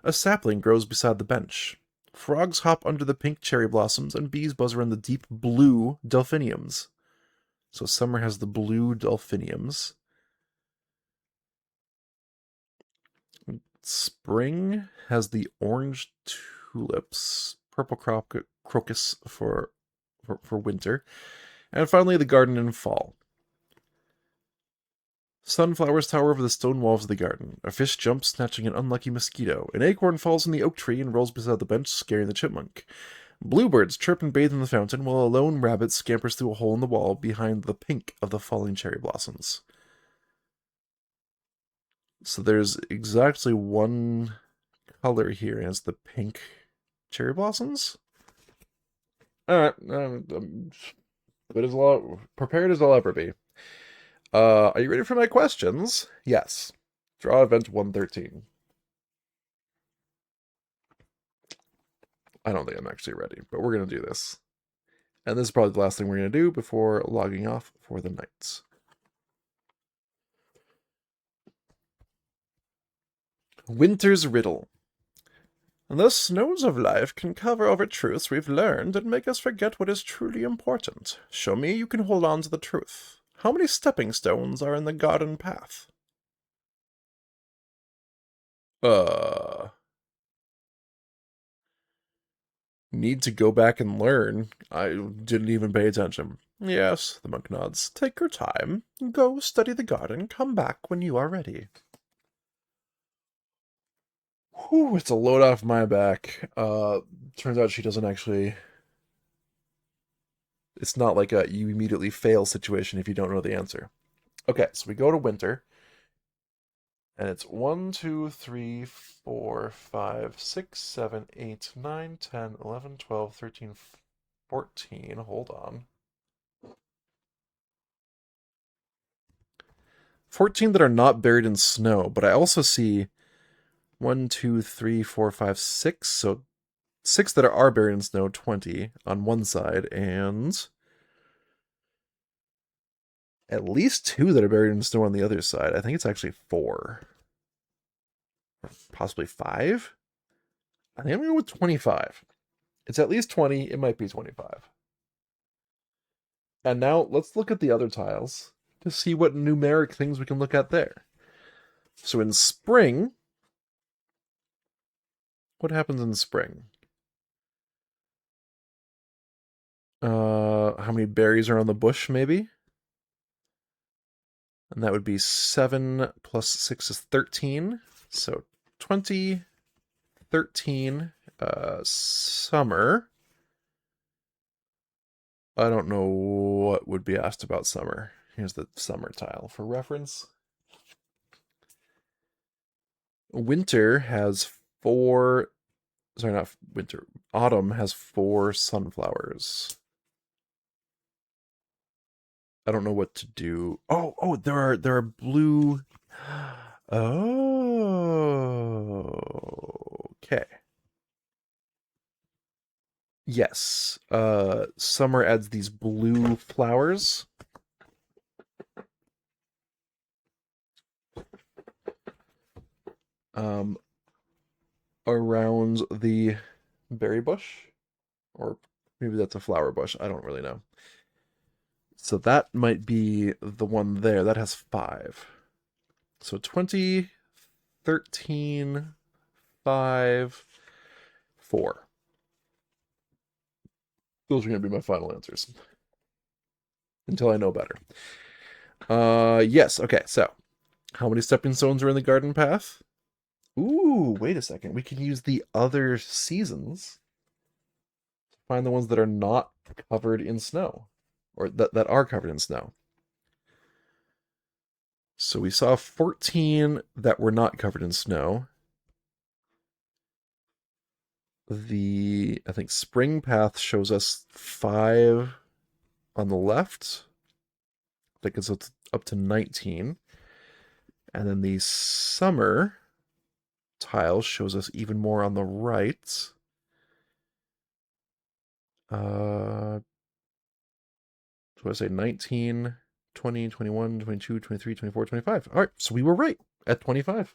A sapling grows beside the bench. Frogs hop under the pink cherry blossoms, and bees buzz around the deep blue delphiniums. So summer has the blue delphiniums. Spring has the orange tulips, purple crocus for winter, and finally the garden in fall. Sunflowers tower over the stone walls of the garden. A fish jumps, snatching an unlucky mosquito. An acorn falls in the oak tree and rolls beside the bench, scaring the chipmunk. Bluebirds chirp and bathe in the fountain, while a lone rabbit scampers through a hole in the wall behind the pink of the falling cherry blossoms. So there's exactly one color here, and it's the pink cherry blossoms. All right, good as prepared as I'll ever be. Are you ready for my questions? Yes. Draw event 113. I don't think I'm actually ready, but we're gonna do this. And this is probably the last thing we're gonna do before logging off for the night. Winter's Riddle. The snows of life can cover over truths we've learned and make us forget what is truly important. Show me you can hold on to the truth. How many stepping stones are in the garden path? Uh, Need to go back and learn. I didn't even pay attention. Yes, the monk nods. Take your time. Go study the garden. Come back when you are ready. Whew, it's a load off my back. Turns out she doesn't actually. It's not like a you immediately fail situation if you don't know the answer. Okay, so we go to winter, and it's 1, 2, 3, 4, 5, 6, 7, 8, 9, 10, 11, 12, 13, 14. Hold on. 14 that are not buried in snow, but I also see 1, 2, 3, 4, 5, 6. So 6 that are buried in snow, 20 on one side, and at least 2 that are buried in snow on the other side. I think it's actually 4. Or possibly 5? I think I'm going to go with 25. It's at least 20. It might be 25. And now let's look at the other tiles to see what numeric things we can look at there. So in spring, what happens in spring? How many berries are on the bush, maybe? And that would be 7 plus 6 is 13. So 20, 13, summer. I don't know what would be asked about summer. Here's the summer tile for reference. Winter has 4. Sorry, not winter. Autumn has 4 sunflowers. I don't know what to do. Oh, there are blue. Oh, okay. Yes. Summer adds these blue flowers. Um, Around the berry bush, or maybe that's a flower bush. I don't really know. So that might be the one there. That has 5. So 20, 13, 5, 4. Those are going to be my final answers until I know better. Yes. Okay. So, how many stepping stones are in the garden path? Ooh, wait a second. We can use the other seasons to find the ones that are not covered in snow, or that are covered in snow. So we saw 14 that were not covered in snow. I think spring path shows us 5 on the left. I think it's up to 19. And then the summer tile shows us even more on the right. What did I say? 19, 20, 21, 22, 23, 24, 25. All right, so we were right at 25.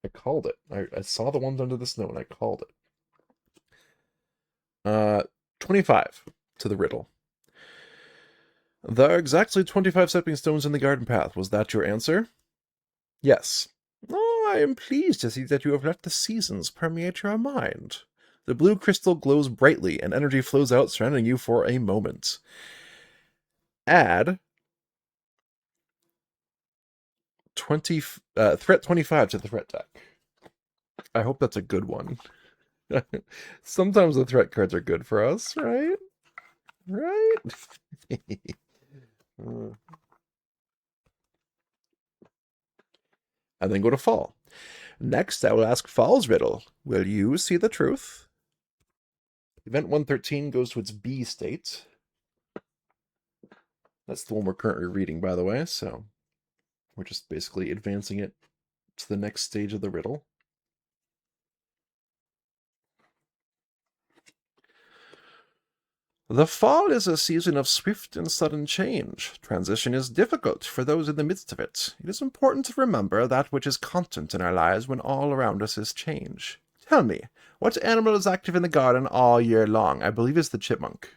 I called it. I saw the ones under the snow and I called it. 25 to the riddle. There are exactly 25 stepping stones in the garden path. Was that your answer? Yes. Oh, I am pleased to see that you have let the seasons permeate your mind. The blue crystal glows brightly, and energy flows out, surrounding you for a moment. Add threat 25 to the threat deck. I hope that's a good one. Sometimes the threat cards are good for us, right? Right? and then go to fall. Next, I will ask Fall's riddle. Will you see the truth? Event 113 goes to its B state. That's the one we're currently reading, by the way, so we're just basically advancing it to the next stage of the riddle. The fall is a season of swift and sudden change. Transition is difficult for those in the midst of it. It is important to remember that which is constant in our lives when all around us is change. Tell me, what animal is active in the garden all year long? I believe it's the chipmunk.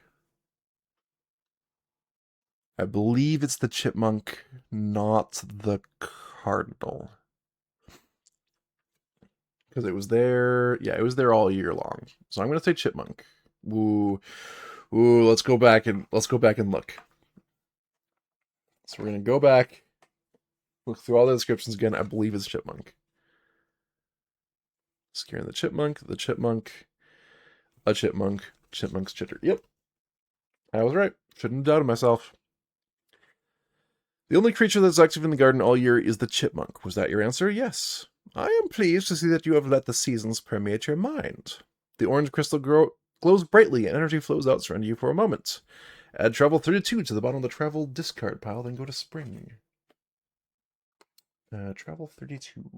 I believe it's the chipmunk, not the cardinal. Because it was there, yeah, it was there all year long. So I'm going to say chipmunk. Ooh, let's go back and look. So we're going to go back, look through all the descriptions again. I believe it's chipmunk. Scaring the chipmunk, a chipmunk, chipmunk's chitter. Yep, I was right. Shouldn't have doubted myself. The only creature that's active in the garden all year is the chipmunk. Was that your answer? Yes. I am pleased to see that you have let the seasons permeate your mind. The orange crystal glows brightly and energy flows out surrounding you for a moment. Add travel 32 to the bottom of the travel discard pile, then go to spring. Travel 32.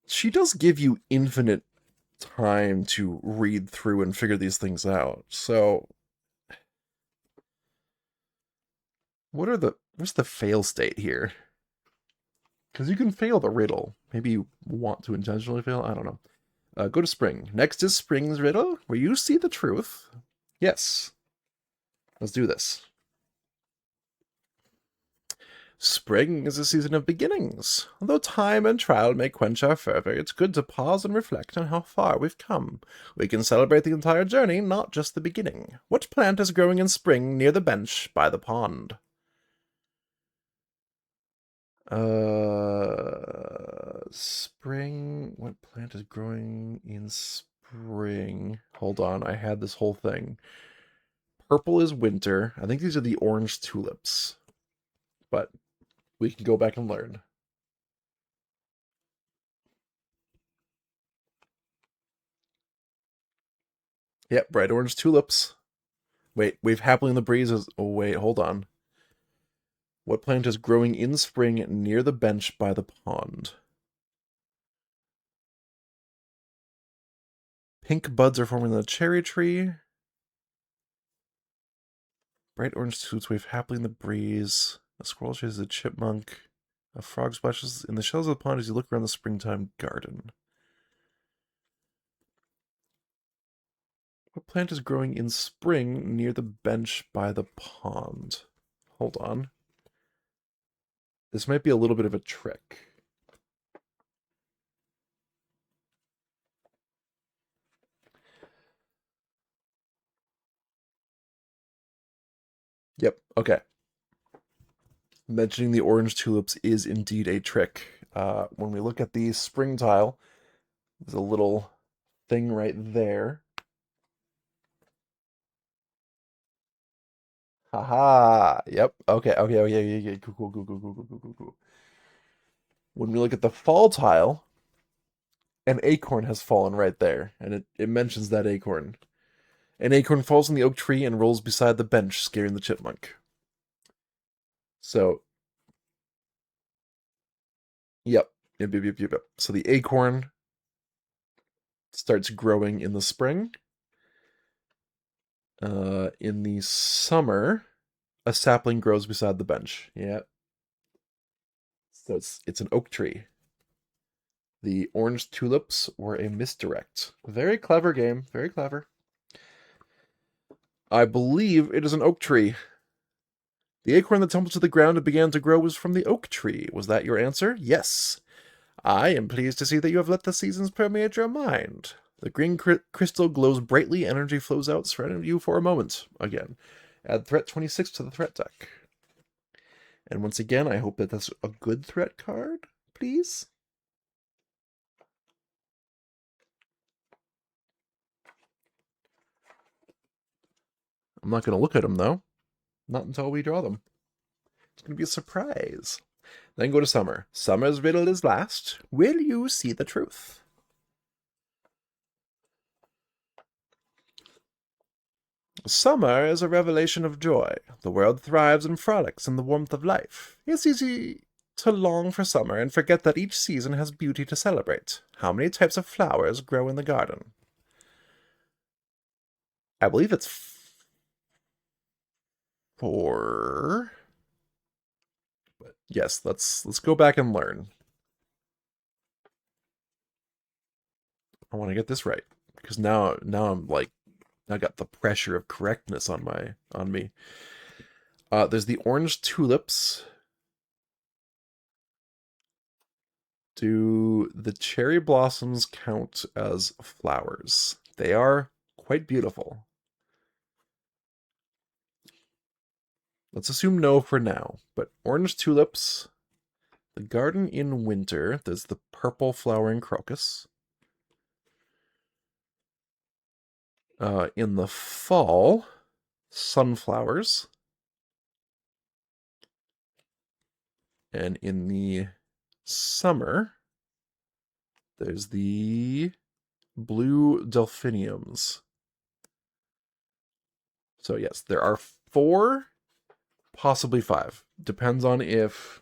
She does give you infinite time to read through and figure these things out. So, what's the fail state here? Because you can fail the riddle. Maybe you want to intentionally fail. I don't know. Go to spring. Next is spring's riddle, where you see the truth. Yes. Let's do this. Spring is a season of beginnings. Although time and trial may quench our fervor, it's good to pause and reflect on how far we've come. We can celebrate the entire journey, not just the beginning. What plant is growing in spring near the bench by the pond? Spring. What plant is growing in spring? Hold on, I had this whole thing. Purple is winter. I think these are the orange tulips. But we can go back and learn. Yep, bright orange tulips. Wait, wave happily in the breeze is... Oh, wait, hold on. What plant is growing in spring near the bench by the pond? Pink buds are forming in the cherry tree. Bright orange tulips wave happily in the breeze. A squirrel chases a chipmunk. A frog splashes in the shallows of the pond as you look around the springtime garden. What plant is growing in spring near the bench by the pond? Hold on. This might be a little bit of a trick. Yep, okay. Mentioning the orange tulips is indeed a trick. When we look at the spring tile, there's a little thing right there. Haha. Yep. Okay. Cool. When we look at the fall tile, an acorn has fallen right there, and it mentions that acorn. An acorn falls on the oak tree and rolls beside the bench, scaring the chipmunk. So, yep. Yep. So the acorn starts growing in the spring. In the summer, a sapling grows beside the bench. Yeah. So it's an oak tree. The orange tulips were a misdirect. Very clever game. Very clever. I believe it is an oak tree. The acorn that tumbled to the ground and began to grow was from the oak tree. Was that your answer? Yes. I am pleased to see that you have let the seasons permeate your mind. The green crystal glows brightly, energy flows out, surrounding you for a moment. Again, add threat 26 to the threat deck. And once again, I hope that that's a good threat card, please. I'm not going to look at them, though. Not until we draw them. It's going to be a surprise. Then go to summer. Summer's riddle is last. Will you see the truth? Summer is a revelation of joy. The world thrives and frolics in the warmth of life. It's easy to long for summer and forget that each season has beauty to celebrate. How many types of flowers grow in the garden? I believe it's 4. But yes, let's go back and learn. I want to get this right because now I'm like I got the pressure of correctness on me. There's the orange tulips. Do the cherry blossoms count as flowers? They are quite beautiful. Let's assume no for now, but orange tulips, the garden in winter, there's the purple flowering crocus. In the fall, sunflowers. And in the summer, there's the blue delphiniums. So yes, there are 4, possibly 5. Depends on if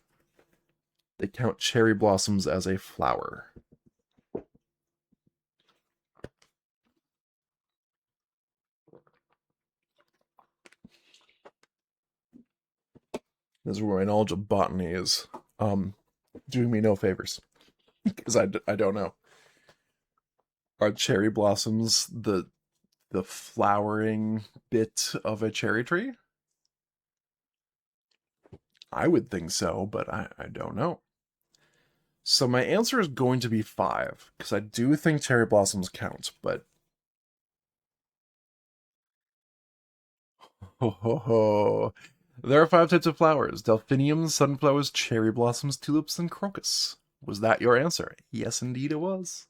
they count cherry blossoms as a flower. This is where my knowledge of botany is doing me no favors. Because I don't know. Are cherry blossoms the flowering bit of a cherry tree? I would think so, but I don't know. So my answer is going to be 5, because I do think cherry blossoms count, but ho ho ho. There are 5 types of flowers: delphiniums, sunflowers, cherry blossoms, tulips, and crocus. Was that your answer? Yes, indeed it was.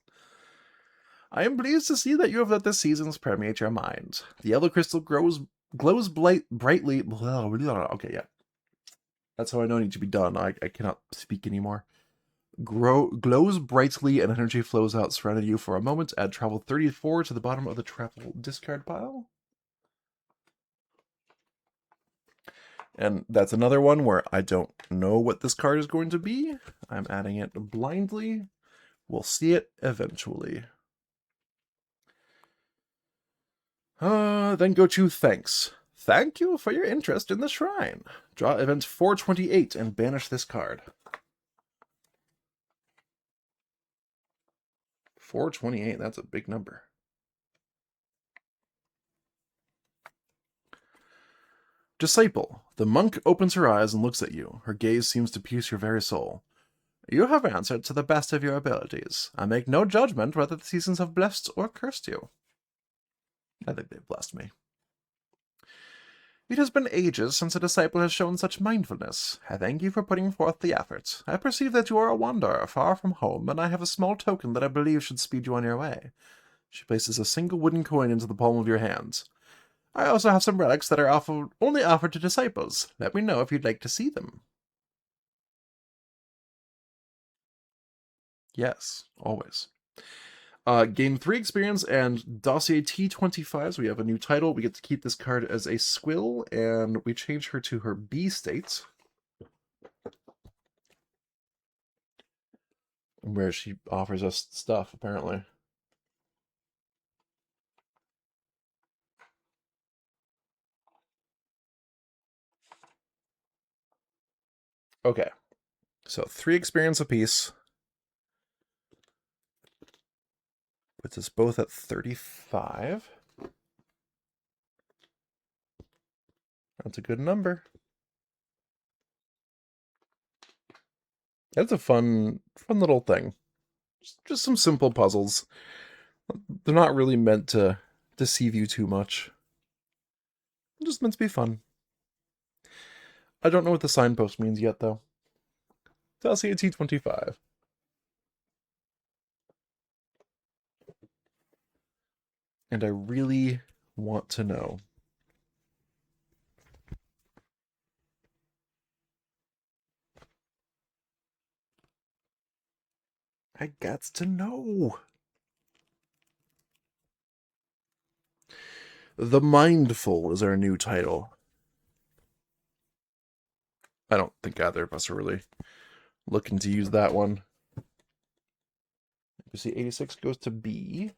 I am pleased to see that you have let this season's permeate your mind. The yellow crystal glows brightly. Okay, yeah. That's how I know I need to be done. I cannot speak anymore. Glows brightly and energy flows out, surrounding you for a moment. Add travel 34 to the bottom of the travel discard pile. And that's another one where I don't know what this card is going to be. I'm adding it blindly. We'll see it eventually. Then go to thanks. Thank you for your interest in the shrine. Draw event 428 and banish this card. 428, that's a big number. Disciple. The monk opens her eyes and looks at you. Her gaze seems to pierce your very soul. You have answered to the best of your abilities. I make no judgment whether the seasons have blessed or cursed you. I think they've blessed me. It has been ages since a disciple has shown such mindfulness. I thank you for putting forth the effort. I perceive that you are a wanderer far from home, and I have a small token that I believe should speed you on your way. She places a single wooden coin into the palm of your hand. I also have some relics that are only offered to disciples. Let me know if you'd like to see them. Yes, always. Gain 3 experience and Dossier T25. So we have a new title. We get to keep this card as a squill, and we change her to her B state, where she offers us stuff, apparently. Okay, so 3 experience apiece. Puts us both at 35. That's a good number. That's a fun little thing. Just some simple puzzles. They're not really meant to deceive you too much. They're just meant to be fun. I don't know what the signpost means yet, though. Dossier T25. And I really want to know. I got to know. The Mindful is our new title. I don't think either of us are really looking to use that one. You see, 86 goes to B.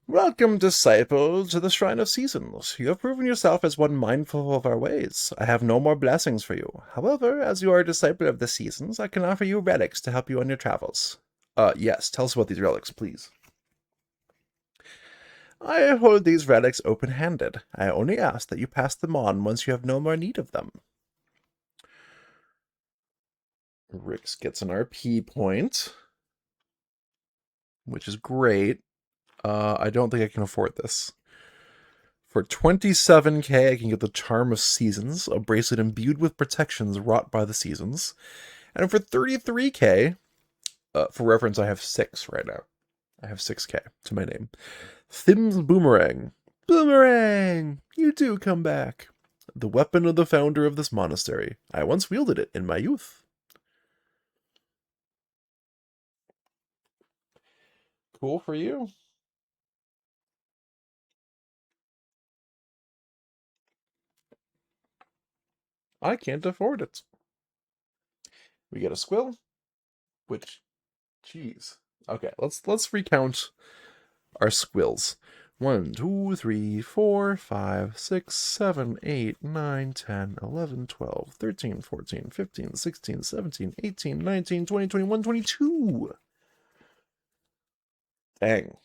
Welcome, disciple, to the Shrine of Seasons. You have proven yourself as one mindful of our ways. I have no more blessings for you. However, as you are a disciple of the Seasons, I can offer you relics to help you on your travels. Yes, tell us about these relics, please. I hold these relics open-handed. I only ask that you pass them on once you have no more need of them. Rix gets an RP point, which is great. I don't think I can afford this. For 27k, I can get the Charm of Seasons, a bracelet imbued with protections wrought by the seasons. And for 33k, for reference, I have 6 right now. I have 6k to my name. Thim's Boomerang. Boomerang! You do come back. The weapon of the founder of this monastery. I once wielded it in my youth. Cool for you. I can't afford it. We get a squill, which, jeez. Okay, let's recount our squills. 1, 2, 3, 4, 5, 6, 7, 8, 9, 10, 11, 12, 13, 14, 15, 16, 17, 18, 19, 20, 21, 22. Dang.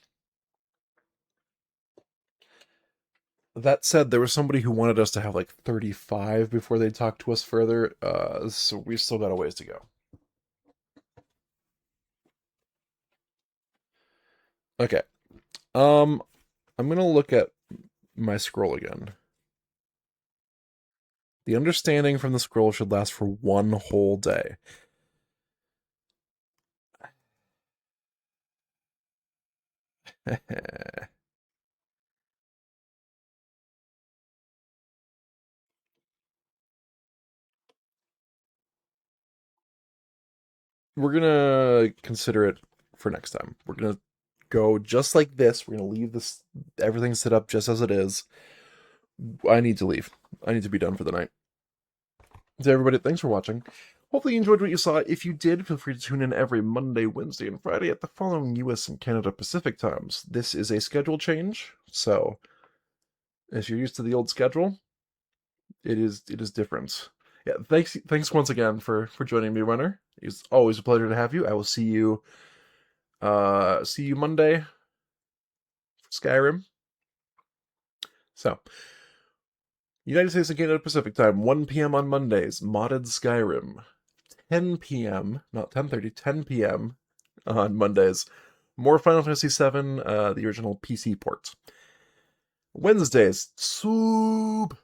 That said, there was somebody who wanted us to have like 35 before they talked to us further, so we've still got a ways to go. Okay. I'm gonna look at my scroll again. The understanding from the scroll should last for one whole day. We're gonna consider it for next time. We're gonna go just like this. We're gonna leave this everything set up just as it is. I need to leave. I need to be done for the night. So everybody, thanks for watching. Hopefully you enjoyed what you saw. If you did, feel free to tune in every Monday, Wednesday, and Friday at the following US and Canada Pacific times. This is a schedule change, so if you're used to the old schedule, it is different. Yeah, thanks once again for joining me, Runner. It's always a pleasure to have you. I will see you Monday for Skyrim. So, United States and Canada Pacific time, 1 p.m. on Mondays, modded Skyrim. 10 p.m., not 10:30, 10 p.m. on Mondays. More Final Fantasy VII, the original PC port. Wednesdays, soup.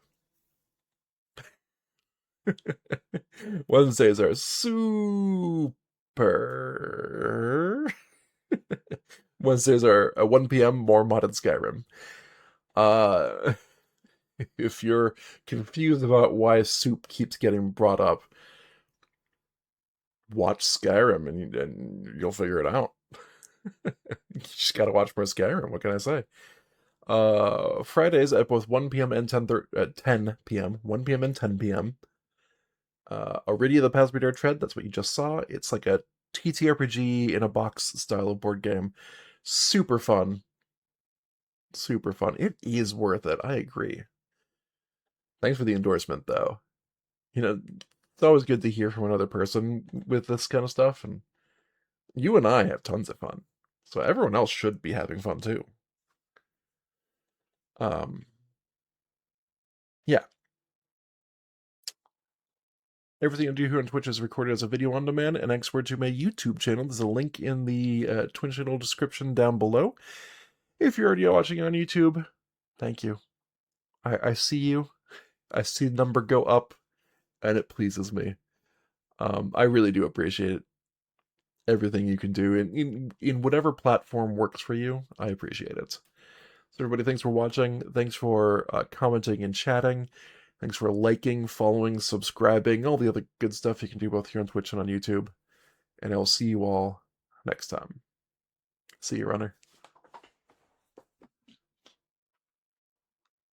Wednesdays are super. Wednesdays are 1 p.m. more modded Skyrim. If you're confused about why soup keeps getting brought up, watch Skyrim and you'll figure it out. You just gotta watch more Skyrim. What can I say? Fridays at both 1 p.m. and 10 p.m. 1 p.m. and 10 p.m. Arydia the Passenger Tread, that's what you just saw. It's like a TTRPG in a box style of board game. Super fun. Super fun. It is worth it. I agree. Thanks for the endorsement, though. It's always good to hear from another person with this kind of stuff, and you and I have tons of fun. So everyone else should be having fun too. Yeah. Everything I do here on Twitch is recorded as a video on demand and exported to my YouTube channel. There's a link in the Twitch channel description down below. If you're already watching on YouTube, thank you. I see you. I see the number go up, and it pleases me. I really do appreciate everything you can do in whatever platform works for you. I appreciate it. So everybody, thanks for watching. Thanks for commenting and chatting. Thanks for liking, following, subscribing, all the other good stuff you can do both here on Twitch and on YouTube. And I'll see you all next time. See you, runner.